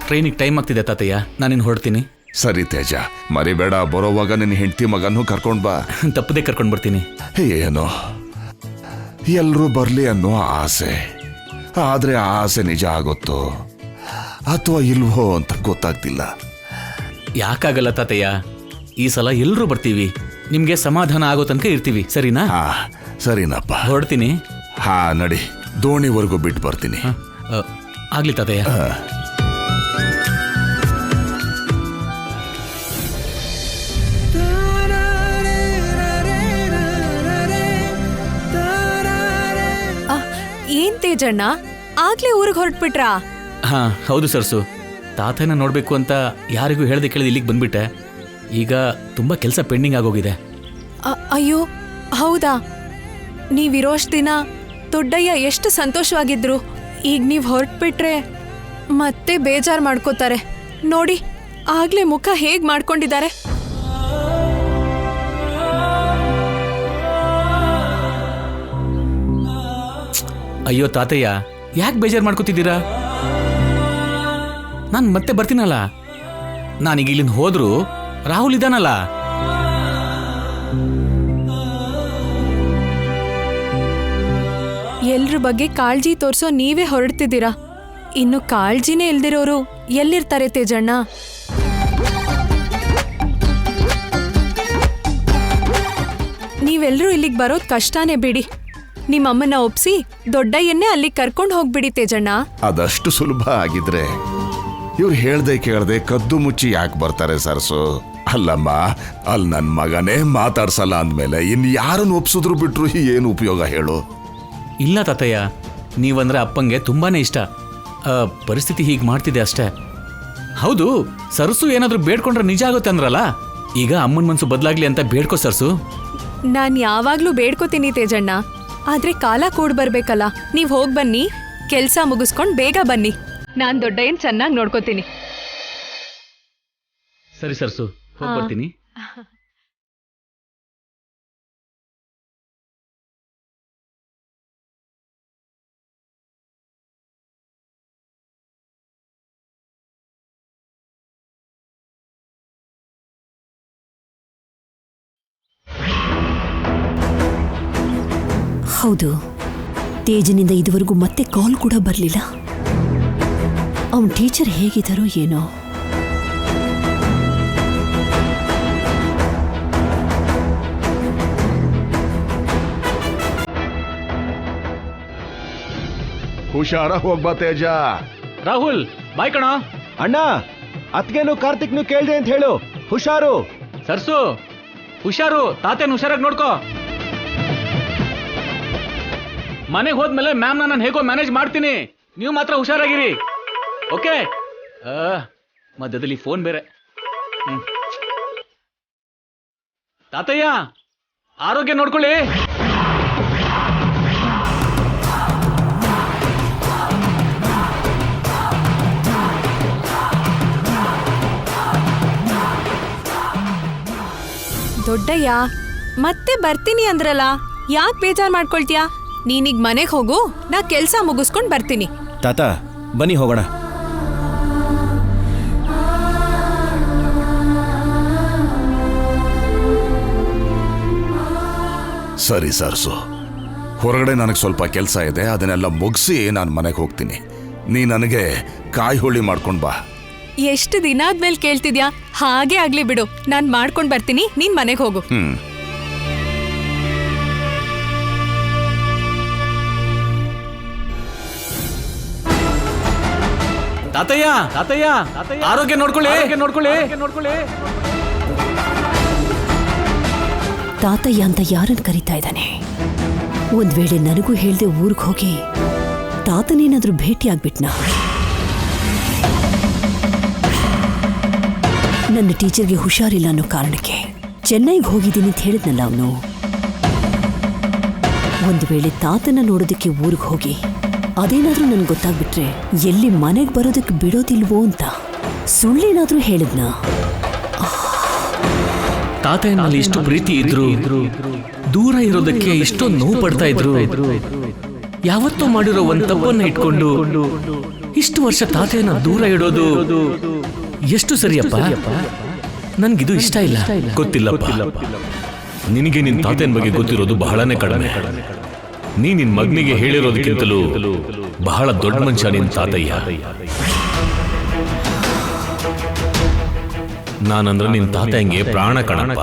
ಟ್ರೈನಿಗೆ ಟೈಮ್ ಆಗ್ತಿದೆ ತಾತಯ್ಯ, ನಾನಿನ್ ಹೊರಡ್ತೀನಿ. ಸರಿ ತೇಜ, ಮರಿಬೇಡ, ಬರೋವಾಗ ನಿನ್ನ ಹೆಂಡತಿ ಮಗನ್ನು ಕರ್ಕೊಂಡ್ ಬಾ. ತಪ್ಪದೆ ಕರ್ಕೊಂಡು ಬರ್ತೀನಿ. ಏನೋ ಎಲ್ರೂ ಬರ್ಲಿ ಅನ್ನೋ ಆಸೆ, ಆದ್ರೆ ಆ ಆಸೆ ನಿಜ ಆಗುತ್ತೋ ಅಥವಾ ಇಲ್ವೋ ಅಂತ ಗೊತ್ತಾಗ್ತಿಲ್ಲ. ಯಾಕಾಗಲ್ಲ ತಾತಯ್ಯ, ಈ ಸಲ ಎಲ್ರೂ ಬರ್ತೀವಿ. ನಿಮ್ಗೆ ಸಮಾಧಾನ ಆಗೋ ತನಕ ಇರ್ತೀವಿ, ಸರಿನಾ? ಸರಿನಪ್ಪ, ಹೊರಡ್ತೀನಿ. ಹಾ ನಡಿ, ದೋಣಿವರೆಗೂ ಬಿಟ್ಟು ಬರ್ತೀನಿ. ಆಗ್ಲಿ ತಾತಯ್ಯ. ಏನ್ ತೇಜಣ್ಣ, ಆಗ್ಲೇ ಊರಿಗೆ ಹೊರಟ್ಬಿಟ್ರಾ? ಹಾ ಹೌದು ಸರ್ಸು, ತಾತನ ನೋಡ್ಬೇಕು ಅಂತ ಯಾರಿಗೂ ಹೇಳ್ದೆ ಕೇಳಿದ ಇಲ್ಲಿಗೆ ಬಂದ್ಬಿಟ್ಟೆ. ಈಗ ತುಂಬಾ ಕೆಲಸ ಪೆಂಡಿಂಗ್ ಆಗೋಗಿದೆ. ಅಯ್ಯೋ ಹೌದಾ? ನೀವಿರೋಷ್ಟು ದಿನ ದೊಡ್ಡಯ್ಯ ಎಷ್ಟು ಸಂತೋಷವಾಗಿದ್ರು. ಈಗ ನೀವ್ ಹೊರಟ್ಬಿಟ್ರೆ ಮತ್ತೆ ಬೇಜಾರ್ ಮಾಡ್ಕೋತಾರೆ ನೋಡಿ. ಆಗ್ಲೇ ಮುಖ ಹೇಗ್ ಮಾಡ್ಕೊಂಡಿದ್ದಾರೆ. ಅಯ್ಯೋ ತಾತಯ್ಯ, ಯಾಕೆ ಬೇಜಾರು ಮಾಡ್ಕೋತಿದ್ದೀರಾ? ನಾನು ಮತ್ತೆ ಬರ್ತೀನಲ್ಲ. ನಾನೀಗ ಇಲ್ಲಿಂದ ಹೋದ್ರು ರಾಹುಲ್ ಇದ್ದಾನಲ್ಲ. ಎಲ್ರ ಬಗ್ಗೆ ಕಾಳಜಿ ತೋರ್ಸೋ ನೀವೇ ಹೊರಡ್ತಿದ್ದೀರಾ. ಇನ್ನು ಕಾಳಜಿನೇ ಇಲ್ದಿರೋರು ಎಲ್ಲಿರ್ತಾರೆ ತೇಜಣ್ಣ? ನೀವೆಲ್ಲರೂ ಇಲ್ಲಿಗೆ ಬರೋದ್ ಕಷ್ಟನೇ ಬಿಡಿ. ನಿಮ್ಮಮ್ಮನ ಒಪ್ಸಿ ದೊಡ್ಡಯ್ಯನ್ನೇ ಅಲ್ಲಿಗೆ ಕರ್ಕೊಂಡು ಹೋಗ್ಬಿಡಿ ತೇಜಣ್ಣ. ಅದಷ್ಟು ಸುಲಭ ಆಗಿದ್ರೆ ಇವ್ರು ಹೇಳ್ದೆ ಕೇಳ್ದೆ ಕದ್ದು ಮುಚ್ಚಿ ಯಾಕೆ ಬರ್ತಾರೆ ಸರ್ಸು? ಅಲ್ಲಮ್ಮ, ಅಲ್ಲಿ ನನ್ನ ಮಗನೇ ಮಾತಾಡ್ಸಲ್ಲ ಅಂದ್ಮೇಲೆ ಇನ್ ಯಾರನ್ನು ಒಪ್ಸಿದ್ರು ಬಿಟ್ರು ಏನು ಉಪಯೋಗ ಹೇಳು? ಇಲ್ಲ ತಾತಯ್ಯ, ನೀವಂದ್ರೆ ಅಪ್ಪಂಗೆ ತುಂಬಾನೇ ಇಷ್ಟ. ಪರಿಸ್ಥಿತಿ ಹೀಗೆ ಮಾಡ್ತಿದೆ ಅಷ್ಟೇ. ಹೌದು, ಸರ್ಸು ಏನಾದ್ರೂ ಬೇಡ್ಕೊಂಡ್ರೆ ನಿಜ ಆಗುತ್ತೆ ಅಂದ್ರಲ್ಲ. ಈಗ ಅಮ್ಮನ ಮನ್ಸು ಬದಲಾಗ್ಲಿ ಅಂತ ಬೇಡ್ಕೋ ಸರ್ಸು. ನಾನ್ ಯಾವಾಗ್ಲೂ ಬೇಡ್ಕೋತೀನಿ ತೇಜಣ್ಣ, ಆದ್ರೆ ಕಾಲ ಕೂಡ್ ಬರ್ಬೇಕಲ್ಲ. ನೀವ್ ಹೋಗ್ ಬನ್ನಿ, ಕೆಲ್ಸ ಮುಗಿಸ್ಕೊಂಡ್ ಬೇಗ ಬನ್ನಿ. ನಾನ್ ದೊಡ್ಡಯ್ಯನ್ ಚೆನ್ನಾಗಿ ನೋಡ್ಕೋತೀನಿ. ಸರಿ ಸರ್ಸು, ಹೋಗ್ಬರ್ತೀನಿ. ಹೌದು, ತೇಜನಿಂದ ಇದುವರೆಗೂ ಮತ್ತೆ ಕಾಲ್ ಕೂಡ ಬರಲಿಲ್ಲ. ಅವನ್ ಟೀಚರ್ ಹೇಗಿದ್ದಾರೋ ಏನೋ. ಹುಷಾರ ಹೋಗ್ಬಾ ತೇಜ. ರಾಹುಲ್ ಬಾಯ್ ಕಣ. ಅಣ್ಣ, ಅತ್ಗೆನು ಕಾರ್ತಿಕ್ನು ಕೇಳ್ದೆ ಅಂತ ಹೇಳು. ಹುಷಾರು. ಸರ್ಸು ಹುಷಾರು, ತಾತೇನು ಹುಷಾರಾಗಿ ನೋಡ್ಕೋ. ಮನೆಗೆ ಹೋದ್ಮೇಲೆ ಮ್ಯಾಮ್ ನಾನು ಹೇಗೋ ಮ್ಯಾನೇಜ್ ಮಾಡ್ತೀನಿ, ನೀವು ಮಾತ್ರ ಹುಷಾರಾಗಿರಿ. ಓಕೆ? ಮಧ್ಯದಲ್ಲಿ ಫೋನ್ ಬೇರೆ. ತಾತಯ್ಯ, ಆರೋಗ್ಯ ನೋಡ್ಕೊಳ್ಳಿ. ದೊಡ್ಡಯ್ಯ, ಮತ್ತೆ ಬರ್ತೀನಿ ಅಂದ್ರಲ್ಲ, ಯಾಕೆ ಬೇಜಾರ್ ಮಾಡ್ಕೊಳ್ತೀಯಾ? ನೀನೀಗ ಮನೆಗೆ ಹೋಗು, ನಾ ಕೆಲ್ಸ ಮುಗಿಸ್ಕೊಂಡ್ ಬರ್ತೀನಿ. ತಾತ ಬನ್ನಿ ಹೋಗೋಣ. ಸರಿ ಸರ್ಸು, ಹೊರಗಡೆ ನನಗೆ ಸ್ವಲ್ಪ ಕೆಲಸ ಇದೆ, ಅದನ್ನೆಲ್ಲ ಮುಗಿಸಿ ನಾನು ಮನೆಗೆ ಹೋಗ್ತೀನಿ. ನೀ ನನಗೆ ಕಾಯಿ ಹೋಳಿ ಮಾಡ್ಕೊಂಡು ಬಾ. ಎಷ್ಟು ದಿನ ಆದ್ಮೇಲೆ ಕೇಳ್ತಿದ್ಯಾ? ಹಾಗೆ ಆಗ್ಲಿ ಬಿಡು, ನಾನ್ ಮಾಡ್ಕೊಂಡ್ ಬರ್ತೀನಿ, ನೀನ್ ಮನೆಗೆ ಹೋಗು. ತಾತಯ್ಯ, ತಾತಯ್ಯ, ಆರೋಗ್ಯ ನೋಡ್ಕೊಳ್ಳಿ, ನೋಡ್ಕೊಳ್ಳಿ. ತಾತಯ್ಯ ಅಂತ ಯಾರನ್ನು ಕರೀತಾ ಇದ್ದಾನೆ? ಒಂದ್ ವೇಳೆ ನನಗೂ ಹೇಳ್ದೆ ಊರಿಗೆ ಹೋಗಿ ತಾತನೇನಾದ್ರೂ ಭೇಟಿ ಆಗ್ಬಿಟ್ನಾ? ನನ್ನ ಟೀಚರ್ಗೆ ಹುಷಾರಿಲ್ಲ ಅನ್ನೋ ಕಾರಣಕ್ಕೆ ಚೆನ್ನೈಗೆ ಹೋಗಿದ್ದೀನಿ ಅಂತ ಹೇಳಿದ್ನಲ್ಲ ಅವನು. ಒಂದು ವೇಳೆ ತಾತನ ನೋಡೋದಕ್ಕೆ ಊರಿಗೆ ಹೋಗಿ ಅದೇನಾದ್ರೂ ನನ್ಗೆ ಗೊತ್ತಾಗ್ಬಿಟ್ರೆ ಎಲ್ಲಿ ಮನೆಗೆ ಬರೋದಕ್ಕೆ ಬಿಡೋದಿಲ್ವೋ ಅಂತ ಸುಳ್ಳೇನಾದ್ರೂ ಹೇಳಿದ್ನ? ತಾತಯ್ಯನಲ್ಲಿ ಇಷ್ಟು ಪ್ರೀತಿ ಇದ್ರು, ದೂರ ಇರೋದಕ್ಕೆ ಇಷ್ಟೊಂದು ನೋವು ಪಡ್ತಾ ಇದ್ರು. ಯಾವತ್ತೂ ಮಾಡಿರೋ ಒಂದ್ ತಪ್ಪನ್ನ ಇಟ್ಕೊಂಡು ಇಷ್ಟು ವರ್ಷ ತಾತಯ್ಯನ ದೂರ ಇಡೋದು ಎಷ್ಟು ಸರಿಯಪ್ಪ? ನನ್ಗಿದು ಇಷ್ಟ ಇಲ್ಲ. ಗೊತ್ತಿಲ್ಲಪ್ಪ, ನಿನಗೆ ನಿನ್ ತಾತಯ್ಯನ ಬಗ್ಗೆ ಗೊತ್ತಿರೋದು ಬಹಳನೇ ಕಡಿಮೆ. ನೀ ನಿನ್ ಮಗನಿಗೆ ಹೇಳಿರೋದಕ್ಕಿಂತಲೂ ಬಹಳ ದೊಡ್ಡ ಮನುಷ್ಯ ನಿನ್ ತಾತಯ್ಯ. ನಾನಂದ್ರೆ ನಿನ್ ತಾತಯ್ಯಂಗೆ ಪ್ರಾಣ ಕಣಪ್ಪ.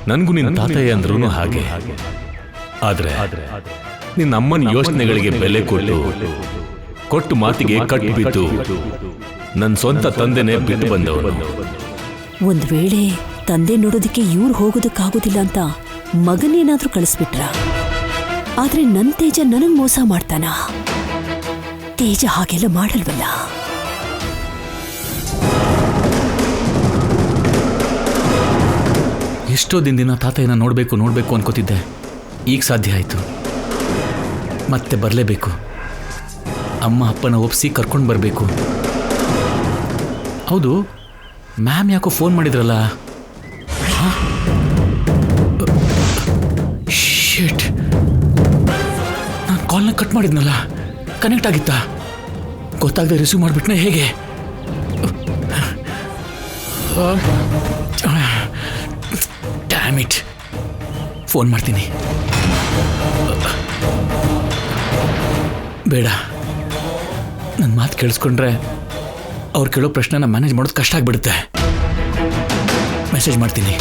ನನ್ಗೂ ನಿನ್ ತಾತಯ್ಯ ಅಂದ್ರೂ ಹಾಗೆ. ಆದ್ರೆ ನಿನ್ನ ಅಮ್ಮನ ಯೋಚನೆಗಳಿಗೆ ಬೆಲೆ ಕೊಟ್ಟು ಮಾತಿಗೆ ಕಟ್ಟಿಬಿಟ್ಟು ನನ್ನ ಸ್ವಂತ ತಂದೆನೇ ಬಿಟ್ಟು ಬಂದವನು. ಒಂದ್ ವೇಳೆ ತಂದೆ ನೋಡೋದಕ್ಕೆ ಇವ್ರು ಹೋಗೋದಕ್ಕಾಗೋದಿಲ್ಲ ಅಂತ ಮಗನೇನಾದ್ರೂ ಕಳಿಸ್ಬಿಟ್ರ? ಆದ್ರೆ ನನ್ ತೇಜ ನನಗ್ ಮೋಸ ಮಾಡ್ತಾನ? ತೇಜ ಹಾಗೆಲ್ಲ ಮಾಡಲ್ವಲ್ಲ. ಎಷ್ಟೋ ದಿನ ತಾತಯ್ಯನ ನೋಡ್ಬೇಕು ಅನ್ಕೋತಿದ್ದೆ. ಈಗ ಸಾಧ್ಯ ಆಯ್ತು. ಮತ್ತೆ ಬರಲೇಬೇಕು. ಅಮ್ಮ ಅಪ್ಪನ ಒಪ್ಸಿ ಕರ್ಕೊಂಡು ಬರಬೇಕು. ಹೌದು, ಮ್ಯಾಮ್ ಯಾಕೋ ಫೋನ್ ಮಾಡಿದ್ರಲ್ಲ? ಶಿಟ್, ನಾನು ಕಾಲ್ನ ಕಟ್ ಮಾಡಿದ್ನಲ್ಲ, ಕನೆಕ್ಟ್ ಆಗಿತ್ತಾ? ಗೊತ್ತಾಗದೆ ರಿಸೀವ್ ಮಾಡಿಬಿಟ್ನೆ ಹೇಗೆ? ಡ್ಯಾಮ್ ಇಟ್, ಫೋನ್ ಮಾಡ್ತೀನಿ. ಬೇಡ, ನನ್ನ ಮಾತು ಕೇಳಿಸ್ಕೊಂಡ್ರೆ ಅವ್ರು ಕೇಳೋ ಪ್ರಶ್ನೆನ ಮ್ಯಾನೇಜ್ ಮಾಡೋದು ಕಷ್ಟ ಆಗ್ಬಿಡುತ್ತೆ. ಮೆಸೇಜ್ ಮಾಡ್ತೀನಿ.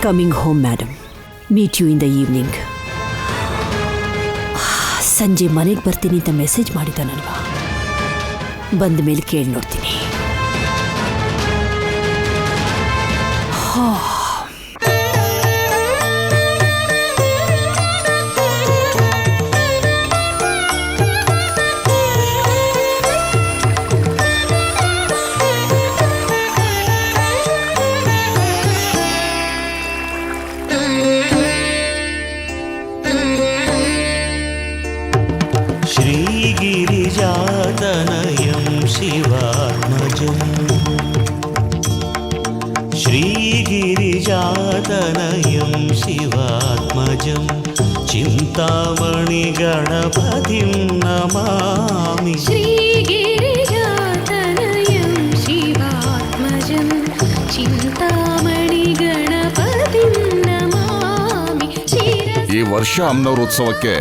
Coming home madam, meet you in the evening. ಸಂಜೆ ಮನೆಗೆ ಬರ್ತೀನಿ ಅಂತ ಮೆಸೇಜ್ ಮಾಡಿದ್ದಾನಲ್ವಾ? ಬಂದ ಮೇಲೆ ಕೇಳಿ ನೋಡ್ತೀನಿ. श्रीगिरिजातनयं शिवात्मजं श्रीगिरिजातनयं शिवात्मजं चिन्तामणिगणपतिं नमामि। श्रीगिरिजातनयं शिवात्मजं चिन्तामणिगणपतिं नमामि। ಈ ವರ್ಷ ಅಮ್ಮನವ್ರ ಉತ್ಸವಕ್ಕೆ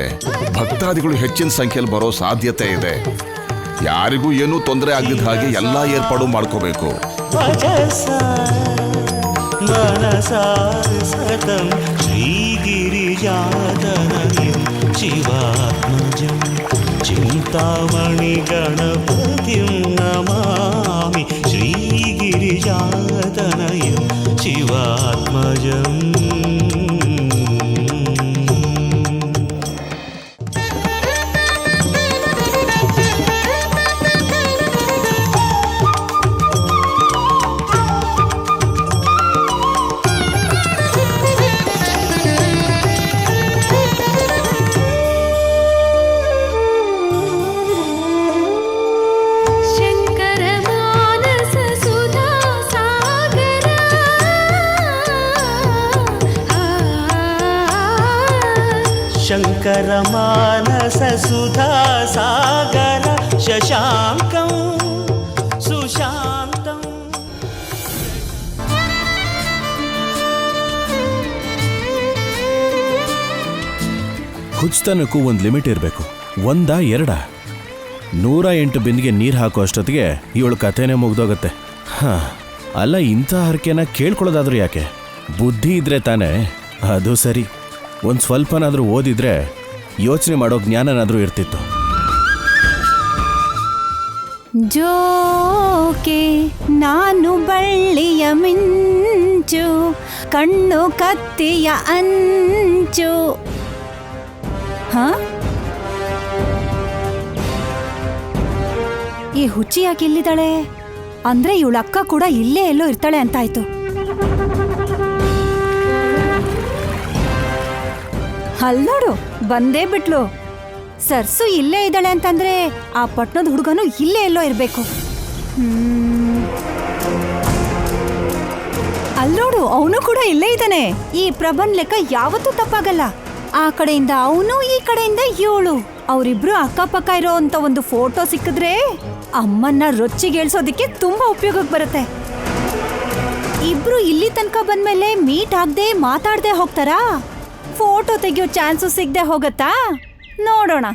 ಭಕ್ತಾದಿಗಳು ಹೆಚ್ಚಿನ ಸಂಖ್ಯೆಯಲ್ಲಿ ಬರೋ ಸಾಧ್ಯತೆ ಇದೆ. ಯಾರಿಗೂ ಏನೂ ತೊಂದರೆ ಆಗದಿದ್ದ ಹಾಗೆ ಎಲ್ಲ ಏರ್ಪಾಡು ಮಾಡ್ಕೋಬೇಕು. मनसा सतं श्रीगिरिजातनयं शिवात्मजं चिन्तामणिगणपतिं नमामि श्रीगिरिजातनयं शिवात्मजम् शङ्करमानससुधासागर शशाङ्कं सुशान्तम् ಹುಚ್ಚತನಕ್ಕೂ ಒಂದು ಲಿಮಿಟ್ ಇರಬೇಕು. 1-2 108 ಬಿಂದಿಗೆ ನೀರು ಹಾಕೋ ಅಷ್ಟೊತ್ತಿಗೆ ಇವಳು ಕಥೆನೇ ಮುಗ್ದೋಗತ್ತೆ. ಅಲ್ಲ, ಇಂಥ ಹರಕೆನ ಕೇಳ್ಕೊಳ್ಳೋದಾದ್ರೂ ಯಾಕೆ? ಬುದ್ಧಿ ಇದ್ರೆ ತಾನೇ. ಅದು ಸರಿ, ಒಂದು ಸ್ವಲ್ಪನಾದರೂ ಓದಿದ್ರೆ ಯೋಚನೆ ಮಾಡೋ ಜ್ಞಾನನಾದರೂ ಇರ್ತಿತ್ತು. ಜೋಕೆ ನಾನು ಬಳ್ಳಿಯ ಮಿಂಚು, ಕಣ್ಣು ಕತ್ತಿಯ ಅಂಚು. ಈ ಹುಚ್ಚಿ ಯಾಕೆ ಇಲ್ಲಿದ್ದಾಳೆ? ಅಂದ್ರೆ ಇವಳ ಅಕ್ಕ ಕೂಡ ಇಲ್ಲೇ ಎಲ್ಲೋ ಇರ್ತಾಳೆ ಅಂತಾಯ್ತು. ನೋಡು, ಬಂದೇ ಬಿಟ್ಲು. ಸರ್ಸು ಇಲ್ಲೇ ಇದ್ದಾಳೆ ಅಂತಂದ್ರೆ ಆ ಪಟ್ನದ ಹುಡುಗನು ಇಲ್ಲೇ ಎಲ್ಲೋ ಇರ್ಬೇಕು. ನೋಡು, ಅವನು ಕೂಡ ಇಲ್ಲೇ ಇದ್ದಾನೆ. ಈ ಪ್ರಬಂಧ ಲೆಕ್ಕ ಯಾವತ್ತೂ ತಪ್ಪಾಗಲ್ಲ. ಆ ಕಡೆಯಿಂದ ಅವನು, ಈ ಕಡೆಯಿಂದ ಇವಳು, ಅವರಿಬ್ರು ಅಕ್ಕಪಕ್ಕ ಇರೋ ಅಂತ ಒಂದು ಫೋಟೋ ಸಿಕ್ಕಿದ್ರೆ ಅಮ್ಮನ್ನ ರೊಚ್ಚಿಗೇಳ್ಸೋದಿಕ್ಕೆ ತುಂಬಾ ಉಪಯೋಗಕ್ಕೆ ಬರುತ್ತೆ. ಇಬ್ರು ಇಲ್ಲಿ ತನಕ ಬಂದ್ಮೇಲೆ ಮೀಟ್ ಆಗದೆ ಮಾತಾಡದೆ ಹೋಗ್ತಾರಾ? ಫೋಟೋ ತೆಗಿಯೋ ಚಾನ್ಸು ಸಿಗದೆ ಹೋಗತ್ತಾ? ನೋಡೋಣ.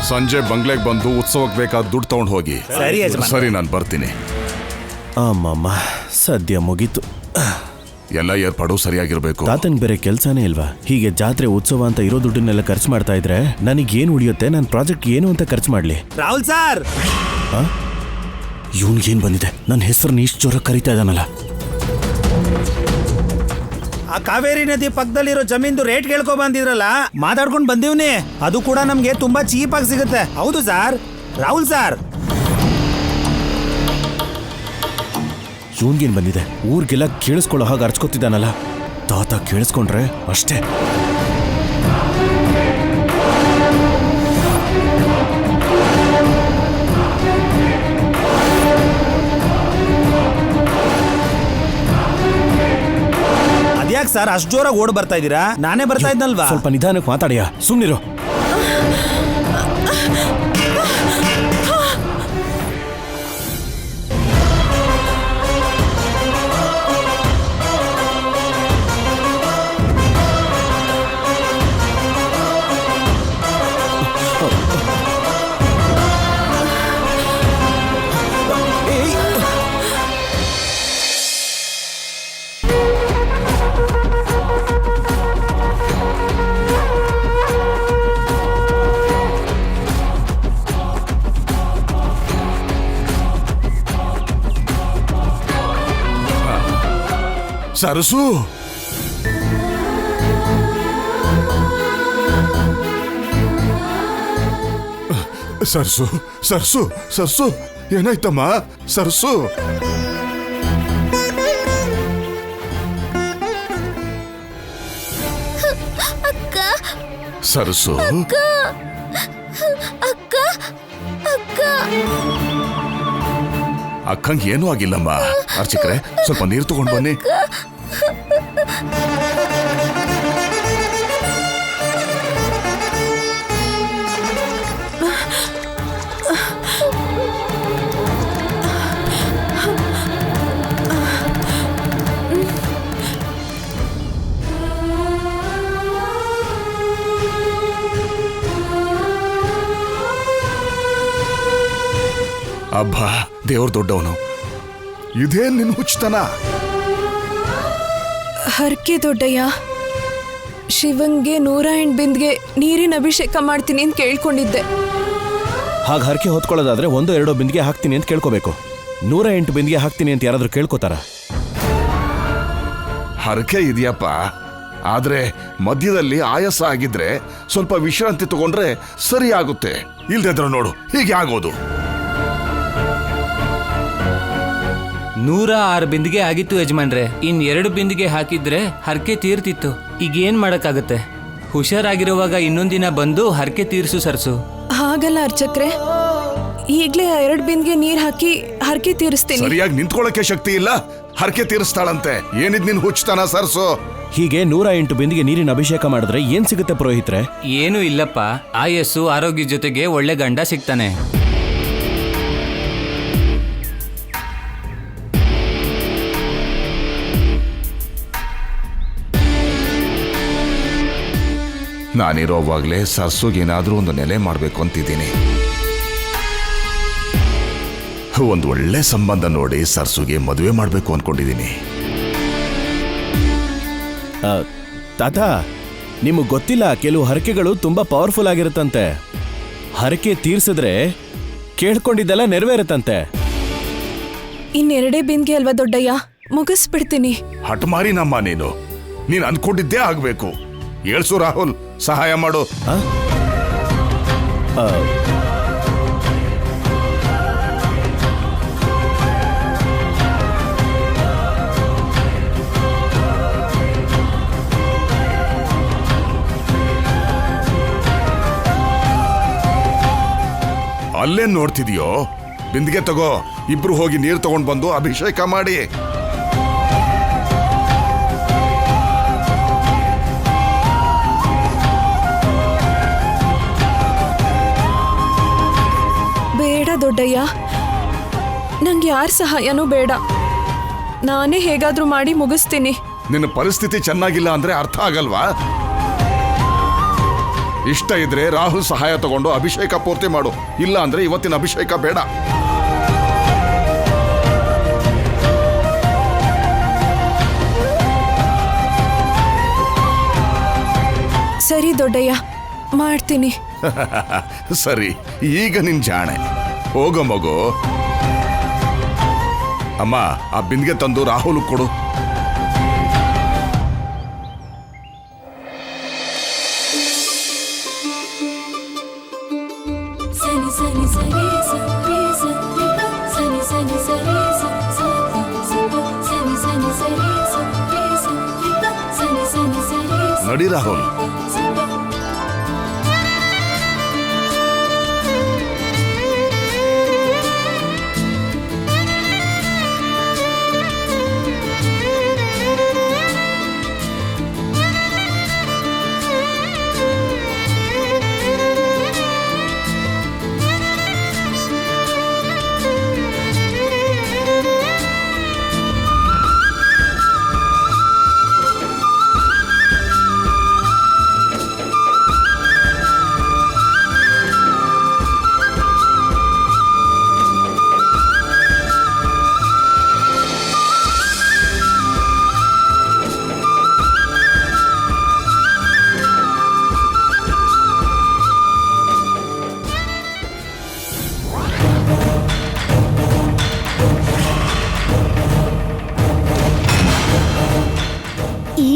ಸಂಜೆ ಬಂಗ್ಲೆಗೆ ಬಂದು ಉತ್ಸವಕ್ಕೆ ಬೇಕಾದ ದುಡ್ಡು ತಗೊಂಡು ಹೋಗಿ. ಸರಿ, ನಾನು ಬರ್ತೀನಿ. ಅಮ್ಮಮ್ಮ, ಸದ್ಯ ಮುಗೀತು. ಎಲ್ಲ ಏರ್ಪಾಡು ಸರಿಯಾಗಿರ್ಬೇಕು. ತಾತನ್ಗೆ ಬೇರೆ ಕೆಲಸನೇ ಇಲ್ವಾ? ಹೀಗೆ ಜಾತ್ರೆ ಉತ್ಸವ ಅಂತ ಇರೋ ದುಡ್ಡನ್ನೆಲ್ಲ ಖರ್ಚು ಮಾಡ್ತಾ ಇದ್ರೆ ನನಗೇನು ಉಳಿಯುತ್ತೆ? ನನ್ನ ಪ್ರಾಜೆಕ್ಟ್ ಏನು ಅಂತ ಖರ್ಚು ಮಾಡ್ಲಿ? ರಾಹುಲ್ ಸರ್, ಇವನ್ಗೇನು ಬಂದಿದೆ? ನನ್ನ ಹೆಸರನ್ನ ಇಷ್ಟು ಜೋರ ಕರೀತಾ ಇದ್ದಾನಲ್ಲ. ಆ ಕಾವೇರಿ ನದಿ ಪಕ್ಕದಲ್ಲಿರೋ ಜಮೀನ್ದು ರೇಟ್ ಕೇಳ್ಕೊ ಬಂದಿದ್ರಲ್ಲ, ಮಾತಾಡ್ಕೊಂಡು ಬಂದೀವ್ನಿ. ಅದು ಕೂಡ ನಮ್ಗೆ ತುಂಬಾ ಚೀಪ್ ಆಗಿ ಸಿಗುತ್ತೆ. ಹೌದು ಸರ್, ರಾಹುಲ್ ಸರ್. ಇವನ್ಗೇನು ಬಂದಿದೆ? ಊರಿಗೆಲ್ಲ ಕೇಳಿಸ್ಕೊಳ್ಳೋ ಹಾಗೆ ಅರ್ಚ್ಕೊತಿದ್ದಾನಲ್ಲ. ತಾತ ಕೇಳಿಸ್ಕೊಂಡ್ರೆ ಅಷ್ಟೇ. ಅದ್ಯಾಕೆ ಸರ್ ಅಷ್ಟು ಜೋರಾಗಿ ಓಡ್ ಬರ್ತಾ ಇದ್ದೀರಾ? ನಾನೇ ಬರ್ತಾ ಇದ್ನಲ್ವಾ? ಸ್ವಲ್ಪ ನಿಧಾನಕ್ಕೆ ಮಾತಾಡಿಯಾ, ಸುಮ್ಮನಿರು. ಸರಸು ಸರ್ಸು ಸರ್ಸು ಸರ್ಸು ಏನಾಯ್ತಮ್ಮ ಸರ್ಸು ಅಕ್ಕ ಸರ್ಸು ಅಕ್ಕ ಅಕ್ಕ ಅಕ್ಕ ಅಕ್ಕಂಗೆ ಏನೂ ಆಗಿಲ್ಲಮ್ಮ. ಅರ್ಚಕ್ರೆ ಸ್ವಲ್ಪ ನೀರು ತಗೊಂಡು ಬನ್ನಿ. ಅಬ್ಬಾ ದೇವ್ರ ದೊಡ್ಡವನು, ಇದೇ ನಿನ್ ಹುಚ್ಚತನ. ಹರ್ಕೆ ದೊಡ್ಡಯ್ಯ, ಶಿವಂಗೆ 108 ಬಿಂದಿಗೆ ನೀರಿನ ಅಭಿಷೇಕ ಮಾಡ್ತೀನಿ ಅಂತ ಕೇಳ್ಕೊಂಡಿದ್ದೆ. ಹಾಗೆ ಹರಕೆ ಹೊತ್ಕೊಳ್ಳೋದಾದ್ರೆ 1-2 ಬಿಂದಿಗೆ ಹಾಕ್ತೀನಿ ಅಂತ ಕೇಳ್ಕೋಬೇಕು. 108 ಬಿಂದಿಗೆ ಹಾಕ್ತೀನಿ ಅಂತ ಯಾರಾದ್ರೂ ಕೇಳ್ಕೋತಾರ? ಹರಕೆ ಇದೆಯಪ್ಪ, ಆದ್ರೆ ಮಧ್ಯದಲ್ಲಿ ಆಯಾಸ ಆಗಿದ್ರೆ ಸ್ವಲ್ಪ ವಿಶ್ರಾಂತಿ ತಗೊಂಡ್ರೆ ಸರಿ ಆಗುತ್ತೆ. ಇಲ್ದಿದ್ರೆ ನೋಡು ಹೀಗೆ ಆಗೋದು. 106 ಬಿಂದಿಗೆ ಆಗಿತ್ತು ಯಜಮಾನ್ರೆ. ಇನ್ 2 ಬಿಂದಿಗೆ ಹಾಕಿದ್ರೆ ಹರಕೆ ತೀರ್ತಿತ್ತು. ಈಗ ಏನ್ ಮಾಡಕ್ಕಾಗತ್ತೆ? ಹುಷಾರಾಗಿರುವಾಗ ಇನ್ನೊಂದಿನ ಬಂದು ಹರಕೆ ತೀರ್ಸು ಸರ್ಸು. ಹಾಗಲ್ಲ ಅರ್ಚಕ್ರೆ, ಈಗ್ಲೇ 2 ಬಿಂದಿಗೆ ನೀರ್ ಹಾಕಿ ಹರಕೆ ತೀರಿಸ್ತೀನಿ. ಸರಿಯಾಗಿ ನಿಂತ್ಕೊಳ್ಳಕ್ಕೆ ಶಕ್ತಿ ಇಲ್ಲ, ಹರಕೆ ತೀರಿಸ್ತಾಳಂತೆ. ಏನಿದ್ ನಿನ್ ಹುಚ್ಚತನ ಸರ್ಸು? ಹೀಗೆ 108 ಬಿಂದಿಗೆ ನೀರಿನ ಅಭಿಷೇಕ ಮಾಡಿದ್ರೆ ಏನ್ ಸಿಗುತ್ತೆ ಪುರೋಹಿತ್ರೆ? ಏನು ಇಲ್ಲಪ್ಪ, ಆಯಸ್ಸು ಆರೋಗ್ಯ ಜೊತೆಗೆ ಒಳ್ಳೆ ಗಂಡ ಸಿಗ್ತಾನೆ. ನಾನಿರೋವಾಗ್ಲೇ ಸರ್ಸುಗೇನಾದ್ರೂ ಒಂದು ನೆಲೆ ಮಾಡ್ಬೇಕು ಅಂತಿದ್ದೀನಿ. ಒಂದು ಒಳ್ಳೆ ಸಂಬಂಧ ನೋಡಿ ಸರ್ಸುಗೆ ಮದುವೆ ಮಾಡ್ಬೇಕು ಅನ್ಕೊಂಡಿದ್ದೀನಿ. ತಾತ, ನಿಮಗೆ ಗೊತ್ತಿಲ್ಲ, ಕೆಲವು ಹರಕೆಗಳು ತುಂಬಾ ಪವರ್ಫುಲ್ ಆಗಿರುತ್ತಂತೆ. ಹರಕೆ ತೀರ್ಸಿದ್ರೆ ಕೇಳ್ಕೊಂಡಿದ್ದೆಲ್ಲ ನೆರವೇರುತ್ತಂತೆ. ಇನ್ನೆರಡೇ ಬಿಂದಿಗೆ ಅಲ್ವಾ ದೊಡ್ಡಯ್ಯ, ಮುಗಿಸ್ಬಿಡ್ತೀನಿ. ಹಠಮಾರಿ ನಮ್ಮ ನೀನ್ ಅನ್ಕೊಂಡಿದ್ದೇ ಆಗ್ಬೇಕು. ಏಳ್ಸು ರಾಹುಲ್, ಸಹಾಯ ಮಾಡು. ಅಲ್ಲೇನ್ ನೋಡ್ತಿದ್ಯೋ? ಬಿಂದಿಗೆ ತಗೋ, ಇಬ್ರು ಹೋಗಿ ನೀರು ತಗೊಂಡ್ ಬಂದು ಅಭಿಷೇಕ ಮಾಡಿ. ಬೇಡ ದೊಡ್ಡಯ್ಯ, ನಂಗೆ ಯಾರ ಸಹಾಯನೂ ಬೇಡ. ನಾನೇ ಹೇಗಾದ್ರೂ ಮಾಡಿ ಮುಗಿಸ್ತೀನಿ. ನಿನ್ನ ಪರಿಸ್ಥಿತಿ ಚೆನ್ನಾಗಿಲ್ಲ ಅಂದ್ರೆ ಅರ್ಥ ಆಗಲ್ವಾ? ಇಷ್ಟ ಇದ್ರೆ ರಾಹುಲ್ ಸಹಾಯ ತಗೊಂಡು ಅಭಿಷೇಕ ಪೂರ್ತಿ ಮಾಡು. ಇಲ್ಲ ಅಂದ್ರೆ ಇವತ್ತಿನ ಅಭಿಷೇಕ ಬೇಡ. ಸರಿ ದೊಡ್ಡಯ್ಯ, ಮಾಡ್ತೀನಿ. ಸರಿ, ಈಗ ನಿನ್ ಜಾಣೆ. ಹೋಗೋ ಮಗು. ಅಮ್ಮ, ಆ ಬಿಂದಿಗೆ ತಂದು ರಾಹುಲ್ ಕೊಡು. ನಡಿ ರಾಹುಲ್.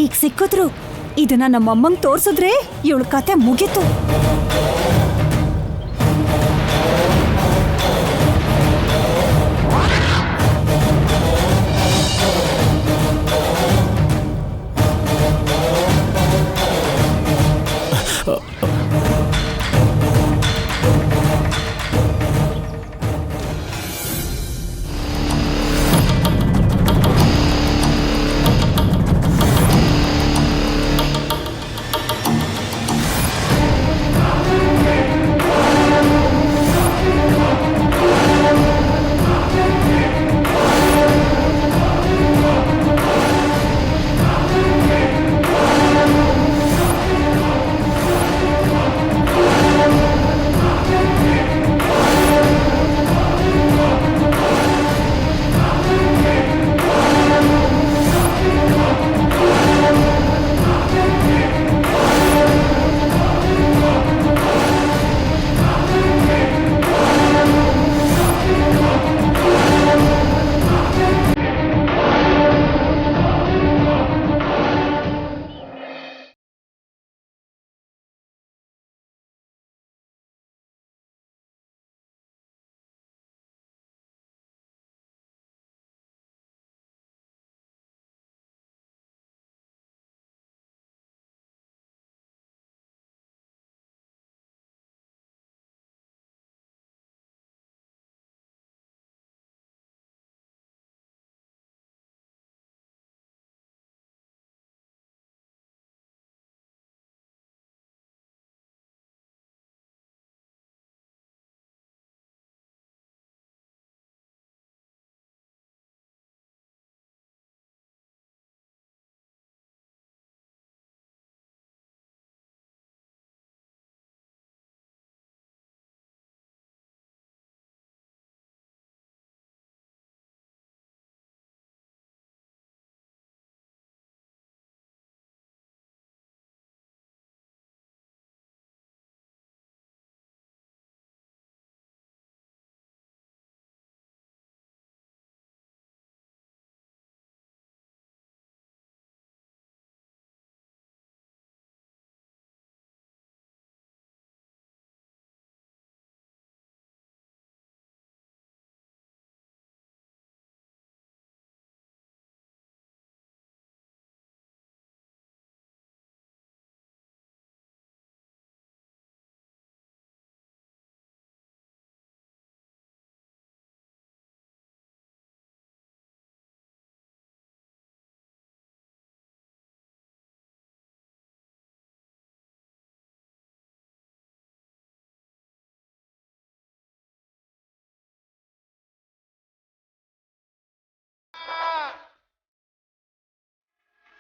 ಈಗ ಸಿಕ್ಕಿದ್ರು ಇದನ್ನ ನಮ್ಮಮ್ಮಂಗ್ ತೋರ್ಸಿದ್ರೆ ಇವಳ ಕತೆ ಮುಗೀತು.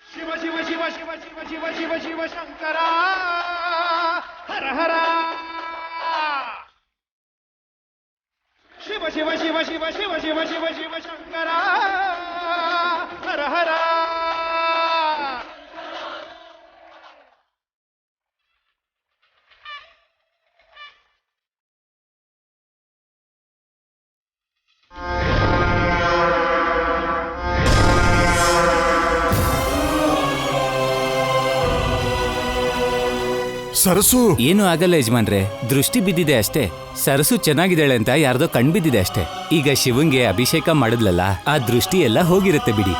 ಶಿವ ಶಿವ ಶಿವ ಶಿವ ಶಿವ ಶಿವ ಶಿವ ಶಿವ ಶಂಕರ ಹರ ಹರ ಶಿವ ಶಿವ ಶಿವ ಶಿವ ಶಿವ ಶಿವ ಶಿವ ಶಿವ ಶಂಕರ ಹರ ಹರ ಸರಸು ಏನು ಆಗಲ್ಲ ಯಜಮಾನ್ರೆ, ದೃಷ್ಟಿ ಬಿದ್ದಿದೆ ಅಷ್ಟೇ. ಸರಸು ಚೆನ್ನಾಗಿದ್ದಾಳೆ ಅಂತ ಯಾರ್ದೋ ಕಣ್ ಬಿದ್ದಿದೆ ಅಷ್ಟೇ. ಈಗ ಶಿವಂಗೆ ಅಭಿಷೇಕ ಮಾಡಿದ್ಲಲ್ಲ, ಆ ದೃಷ್ಟಿ ಎಲ್ಲ ಹೋಗಿರುತ್ತೆ ಬಿಡಿ.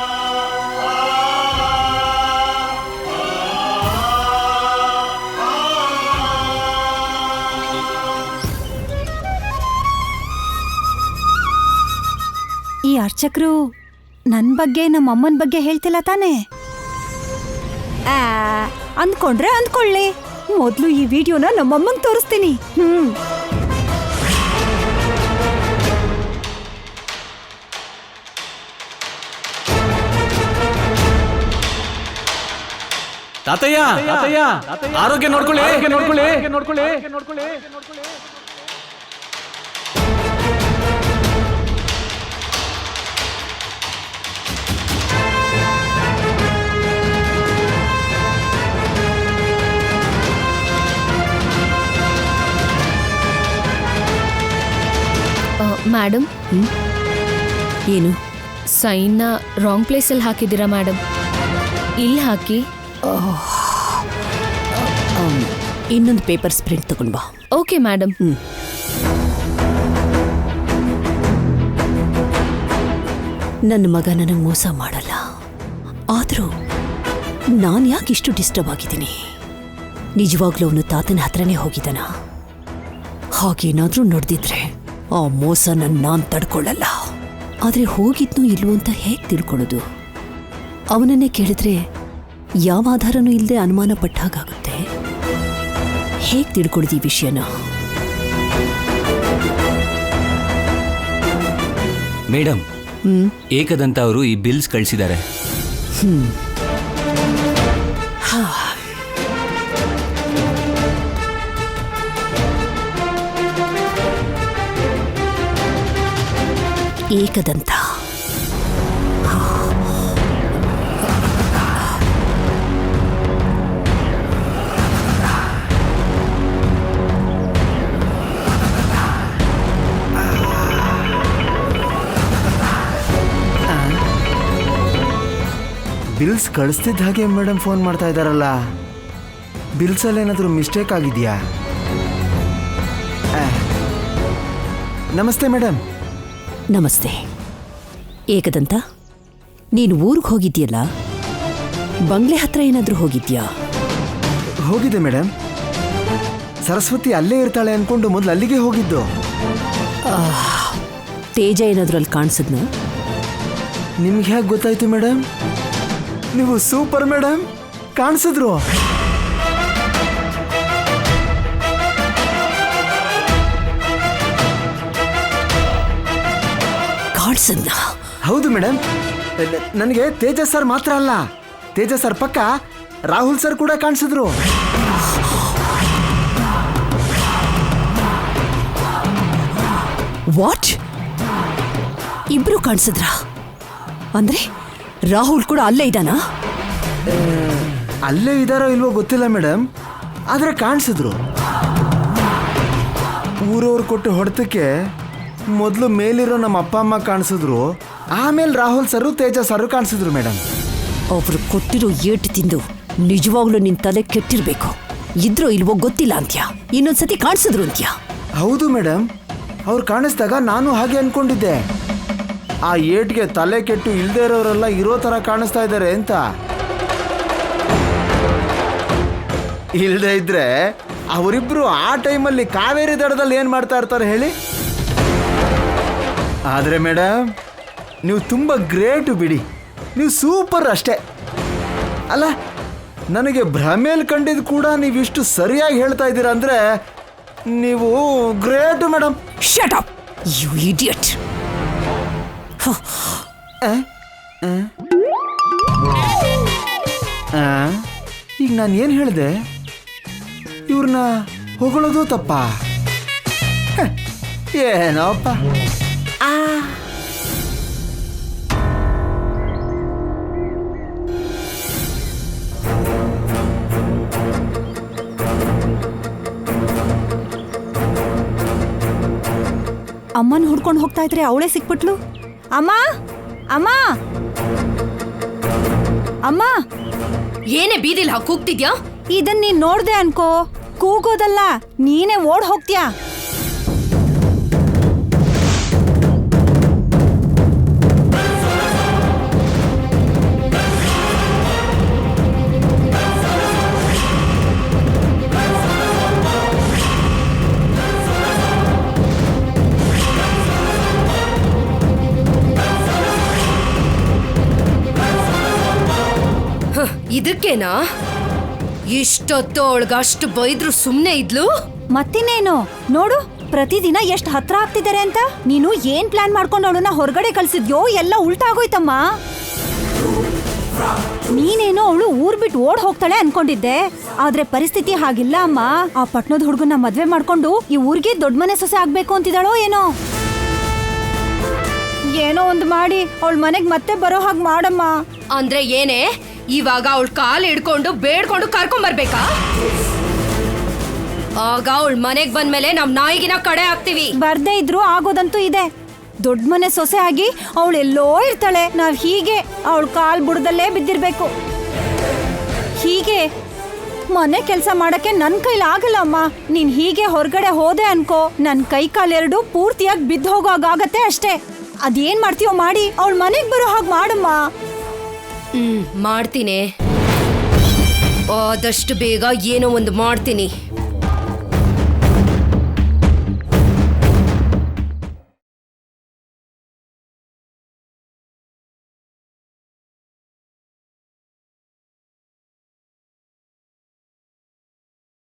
ಈ ಅರ್ಚಕರು ನನ್ ಬಗ್ಗೆ ನಮ್ಮ ಅಮ್ಮನ ಬಗ್ಗೆ ಹೇಳ್ತಿಲ್ಲ ತಾನೇ? ಅಂದ್ಕೊಂಡ್ರೆ ಅಂದ್ಕೊಳ್ಳಿ, ಮೊದ್ಲು ಈ ವಿಡಿಯೋನ ನಮ್ಮಮ್ಮಂಗ್ ತೋರಿಸ್ತೀನಿ. ತಾತಯ್ಯ ಆರೋಗ್ಯ ನೋಡ್ಕೊಳ್ಳಿ. ಮೇಡಮ್, ಏನು? ಸೈನ್ನ ರಾಂಗ್ ಪ್ಲೇಸಲ್ಲಿ ಹಾಕಿದ್ದೀರಾ ಮೇಡಮ್. ಇಲ್ಲಿ ಹಾಕಿ. ಇನ್ನೊಂದು ಪೇಪರ್ಸ್ ಪ್ರಿಂಟ್ ತಗೊಂಡ್ ಬಾ. Okay madam. ನನ್ನ ಮಗ ನನಗೆ ಮೋಸ ಮಾಡಲ್ಲ. ಆದರೂ ನಾನು ಯಾಕೆ ಇಷ್ಟು ಡಿಸ್ಟರ್ಬ್ ಆಗಿದ್ದೀನಿ? ನಿಜವಾಗ್ಲೂ ಅವನು ತಾತನ ಹತ್ರನೇ ಹೋಗಿದ್ದಾನ? ಹಾಗೇನಾದ್ರೂ ನಡೆದಿದ್ರೆ ಆ ಮೋಸ ನಾನು ತಡ್ಕೊಳ್ಳಲ್ಲ. ಆದರೆ ಹೋಗಿದ್ನೋ ಇಲ್ವೋ ಅಂತ ಹೇಗೆ ತಿಳ್ಕೊಳ್ಳೋದು? ಅವನನ್ನೇ ಕೇಳಿದ್ರೆ ಯಾವ ಆಧಾರನೂ ಇಲ್ಲದೆ ಅನುಮಾನ ಪಟ್ಟಾಗುತ್ತೆ. ಹೇಗೆ ತಿಳ್ಕೊಳ್ಳೋದು ಈ ವಿಷಯನ? ಮೇಡಮ್, ಏಕದಂತ ಅವರು ಈ ಬಿಲ್ಸ್ ಕಳಿಸಿದ್ದಾರೆ. ಏಕದಂತ ಬಿಲ್ಸ್ ಕಳಿಸ್ತಿದ್ದ ಹಾಗೆ ಮೇಡಮ್ ಫೋನ್ ಮಾಡ್ತಾ ಇದ್ದಾರಲ್ಲ. ಬಿಲ್ಸಲ್ಲಿ ಏನಾದರೂ ಮಿಸ್ಟೇಕ್ ಆಗಿದೆಯಾ? ನಮಸ್ತೆ ಮೇಡಮ್. ನಮಸ್ತೆ. ಏಕದಂತ, ನೀನು ಊರಿಗೆ ಹೋಗಿದ್ಯಲ್ಲ, ಬಂಗ್ಲೆ ಹತ್ರ ಏನಾದರೂ ಹೋಗಿದ್ಯಾ? ಹೋಗಿದೆ ಮೇಡಮ್. ಸರಸ್ವತಿ ಅಲ್ಲೇ ಇರ್ತಾಳೆ ಅನ್ಕೊಂಡು ಮೊದಲು ಅಲ್ಲಿಗೆ ಹೋಗಿದ್ದು. ತೇಜ ಏನಾದರೂ ಅಲ್ಲಿ ಕಾಣಿಸಿದ್ನ? ನಿಮ್ಗೆ ಹೇಗೆ ಗೊತ್ತಾಯ್ತು ಮೇಡಮ್? ನೀವು ಸೂಪರ್ ಮೇಡಮ್, ಕಾಣಿಸಿದ್ರು. ಕಾಣಿಸಿದ್ನ? ಹೌದು ಮೇಡಮ್. ನನಗೆ ತೇಜ ಸರ್ ಮಾತ್ರ ಅಲ್ಲ, ತೇಜ ಸರ್ ಪಕ್ಕ ರಾಹುಲ್ ಸರ್ ಕೂಡ ಕಾಣಿಸಿದ್ರು. ವಾಟ್? ಇಬ್ರು ಕಾಣಿಸಿದ್ರಾ? ಅಂದ್ರೆ ರಾಹುಲ್ ಕೂಡ ಅಲ್ಲೇ ಇದ್ದಾನಾ? ಅಲ್ಲೇ ಇದ್ದಾರೋ ಇಲ್ವೋ ಗೊತ್ತಿಲ್ಲ ಮೇಡಮ್, ಆದರೆ ಕಾಣಿಸಿದ್ರು. ಊರವ್ರು ಕೊಟ್ಟು ಹೊಡೆತಕ್ಕೆ ಮೊದಲು ಮೇಲಿರೋ ನಮ್ಮ ಅಪ್ಪ ಅಮ್ಮ ಕಾಣಿಸಿದ್ರು, ಆಮೇಲೆ ರಾಹುಲ್ ಸರು ತೇಜ ಸರು ಕಾಣಿಸಿದ್ರು ಮೇಡಮ್. ಅವ್ರು ಕೊಟ್ಟಿರೋ ಏಟು ತಿಂದು ನಿಜವಾಗ್ಲೂ ನಿನ್ ತಲೆ ಕೆಟ್ಟಿರ್ಬೇಕು. ಇದ್ರೋ ಇಲ್ವೋ ಗೊತ್ತಿಲ್ಲ ಅಂತ್ಯ, ಇನ್ನೊಂದ್ಸತಿ ಕಾಣಿಸಿದ್ರು ಅಂತ್ಯ. ಹೌದು ಮೇಡಮ್, ಅವ್ರು ಕಾಣಿಸ್ದಾಗ ನಾನು ಹಾಗೆ ಅನ್ಕೊಂಡಿದ್ದೆ. ಆ ಏಟ್ಗೆ ತಲೆ ಕೆಟ್ಟು ಇಲ್ದೇ ಇರೋರೆಲ್ಲ ಇರೋ ಥರ ಕಾಣಿಸ್ತಾ ಇದ್ದಾರೆ ಅಂತ. ಇಲ್ಲದೆ ಇದ್ರೆ ಅವರಿಬ್ರು ಆ ಟೈಮಲ್ಲಿ ಕಾವೇರಿ ದಡದಲ್ಲಿ ಏನು ಮಾಡ್ತಾ ಇರ್ತಾರೆ ಹೇಳಿ? ಆದರೆ ಮೇಡಮ್, ನೀವು ತುಂಬ ಗ್ರೇಟು ಬಿಡಿ, ನೀವು ಸೂಪರ್ ಅಷ್ಟೇ. ಅಲ್ಲ, ನನಗೆ ಭ್ರಮೇಲಿ ಕಂಡಿದ್ದು ಕೂಡ ನೀವಿಷ್ಟು ಸರಿಯಾಗಿ ಹೇಳ್ತಾ ಇದ್ದೀರಾ ಅಂದರೆ ನೀವು great madam. Shut up you idiot. ಈಗ ನಾನು ಏನು ಹೇಳಿದೆ? ಇವ್ರನ್ನ ಹೊಗಳೋದು ತಪ್ಪ? ಏನೋಪ್ಪ. ಅಮ್ಮನ ಹುಡ್ಕೊಂಡು ಹೋಗ್ತಾ ಇದ್ರೆ ಅವಳೇ ಸಿಕ್ಬಿಟ್ಲು. ಅಮ್ಮ ಅಮ್ಮ ಅಮ್ಮ, ಏನೇ ಬೀದಿಲ್ ಹಾಕಿ ಕೂಗ್ತಿದ್ಯಾ? ಇದನ್ ನೀನ್ ನೋಡ್ದೆ ಅನ್ಕೋ. ಕೂಗೋದಲ್ಲ, ನೀನೇ ಓಡ್ ಹೋಗ್ತೀಯಾ. ಇದಕ್ಕೇನಾ ಇಷ್ಟೊತ್ತು ಅವಳಿಗಷ್ಟು ಬೈದ್ರು ಸುಮ್ನೆ ಇದ್ಲು? ಮತ್ತಿನ್ನೇನು ನೋಡು, ಪ್ರತಿದಿನ ಎಷ್ಟು ಹತ್ರ ಆಗ್ತಿದ್ದಾರೆ ಅಂತ. ನೀನು ಏನ್ ಪ್ಲಾನ್ ಮಾಡ್ಕೊಂಡು ಅವಳನ್ನ ಹೊರಗಡೆ ಕಳ್ಸಿದ್ಯೋ ಎಲ್ಲ ಉಲ್ಟಾ ಆಗೋಯ್ತಮ್ಮ. ನೀನೇನೋ ಅವಳು ಊರ್ ಬಿಟ್ಟು ಓಡ್ ಹೋಗ್ತಾಳೆ ಅನ್ಕೊಂಡಿದ್ದೆ, ಆದ್ರೆ ಪರಿಸ್ಥಿತಿ ಹಾಗಿಲ್ಲ ಅಮ್ಮ. ಆ ಪಟ್ನದ ಹುಡುಗನ ಮದ್ವೆ ಮಾಡ್ಕೊಂಡು ಈ ಊರಿಗೆ ದೊಡ್ಡ ಮನೆ ಸೊಸೆ ಆಗ್ಬೇಕು ಅಂತಿದ್ದಾಳೋ ಏನೋ. ಏನೋ ಒಂದು ಮಾಡಿ ಅವಳ ಮನೆಗ್ ಮತ್ತೆ ಬರೋ ಹಾಗೆ ಮಾಡಮ್ಮ. ಅಂದ್ರೆ ಏನೇ, ಇವಾಗ ಅವಳ ಕಾಲ್ ಹಿಡ್ಕೊಂಡು ಬೇಡ್ಕೊಂಡು ಕರ್ಕೊಂಡ್ ಬರ್ಬೇಕಾ? ಆಗ ಅವಳ ಮನೆಗ್ ಬಂದ್ಮೇಲೆ ನಮ್ ನಾಯಿಗಿನ ಕಡೆ ಹಾಕ್ತಿವಿ. ಬರ್ದೇ ಇದ್ರು ಆಗೋದಂತೂ ಇದೆ. ದೊಡ್ಡ ಮನೆ ಸೊಸೆ ಆಗಿ ಅವಳೆಲ್ಲೋ ಇರ್ತಾಳೆ, ನಾವ್ ಹೀಗೆ ಅವಳ ಕಾಲ್ ಬುಡದಲ್ಲೇ ಬಿದ್ದಿರ್ಬೇಕು. ಹೀಗೆ ಮನೆ ಕೆಲಸ ಮಾಡಕ್ಕೆ ನನ್ ಕೈಲಿ ಆಗಲ್ಲ ಅಮ್ಮ. ನೀನ್ ಹೀಗೆ ಹೊರಗಡೆ ಹೋದೆ ಅನ್ಕೋ, ನನ್ ಕೈ ಕಾಲೆರಡು ಪೂರ್ತಿಯಾಗಿ ಬಿದ್ದು ಹೋಗೋಗಾಗತ್ತೆ ಅಷ್ಟೇ. ಅದೇನ್ ಮಾಡ್ತೀಯೋ ಮಾಡಿ ಅವಳ ಮನೆಗ್ ಬರೋ ಹಾಗೆ ಮಾಡಮ್ಮ. ಮಾಡ್ತೀನಿ, ಆದಷ್ಟು ಬೇಗ ಏನೋ ಒಂದು ಮಾಡ್ತೀನಿ.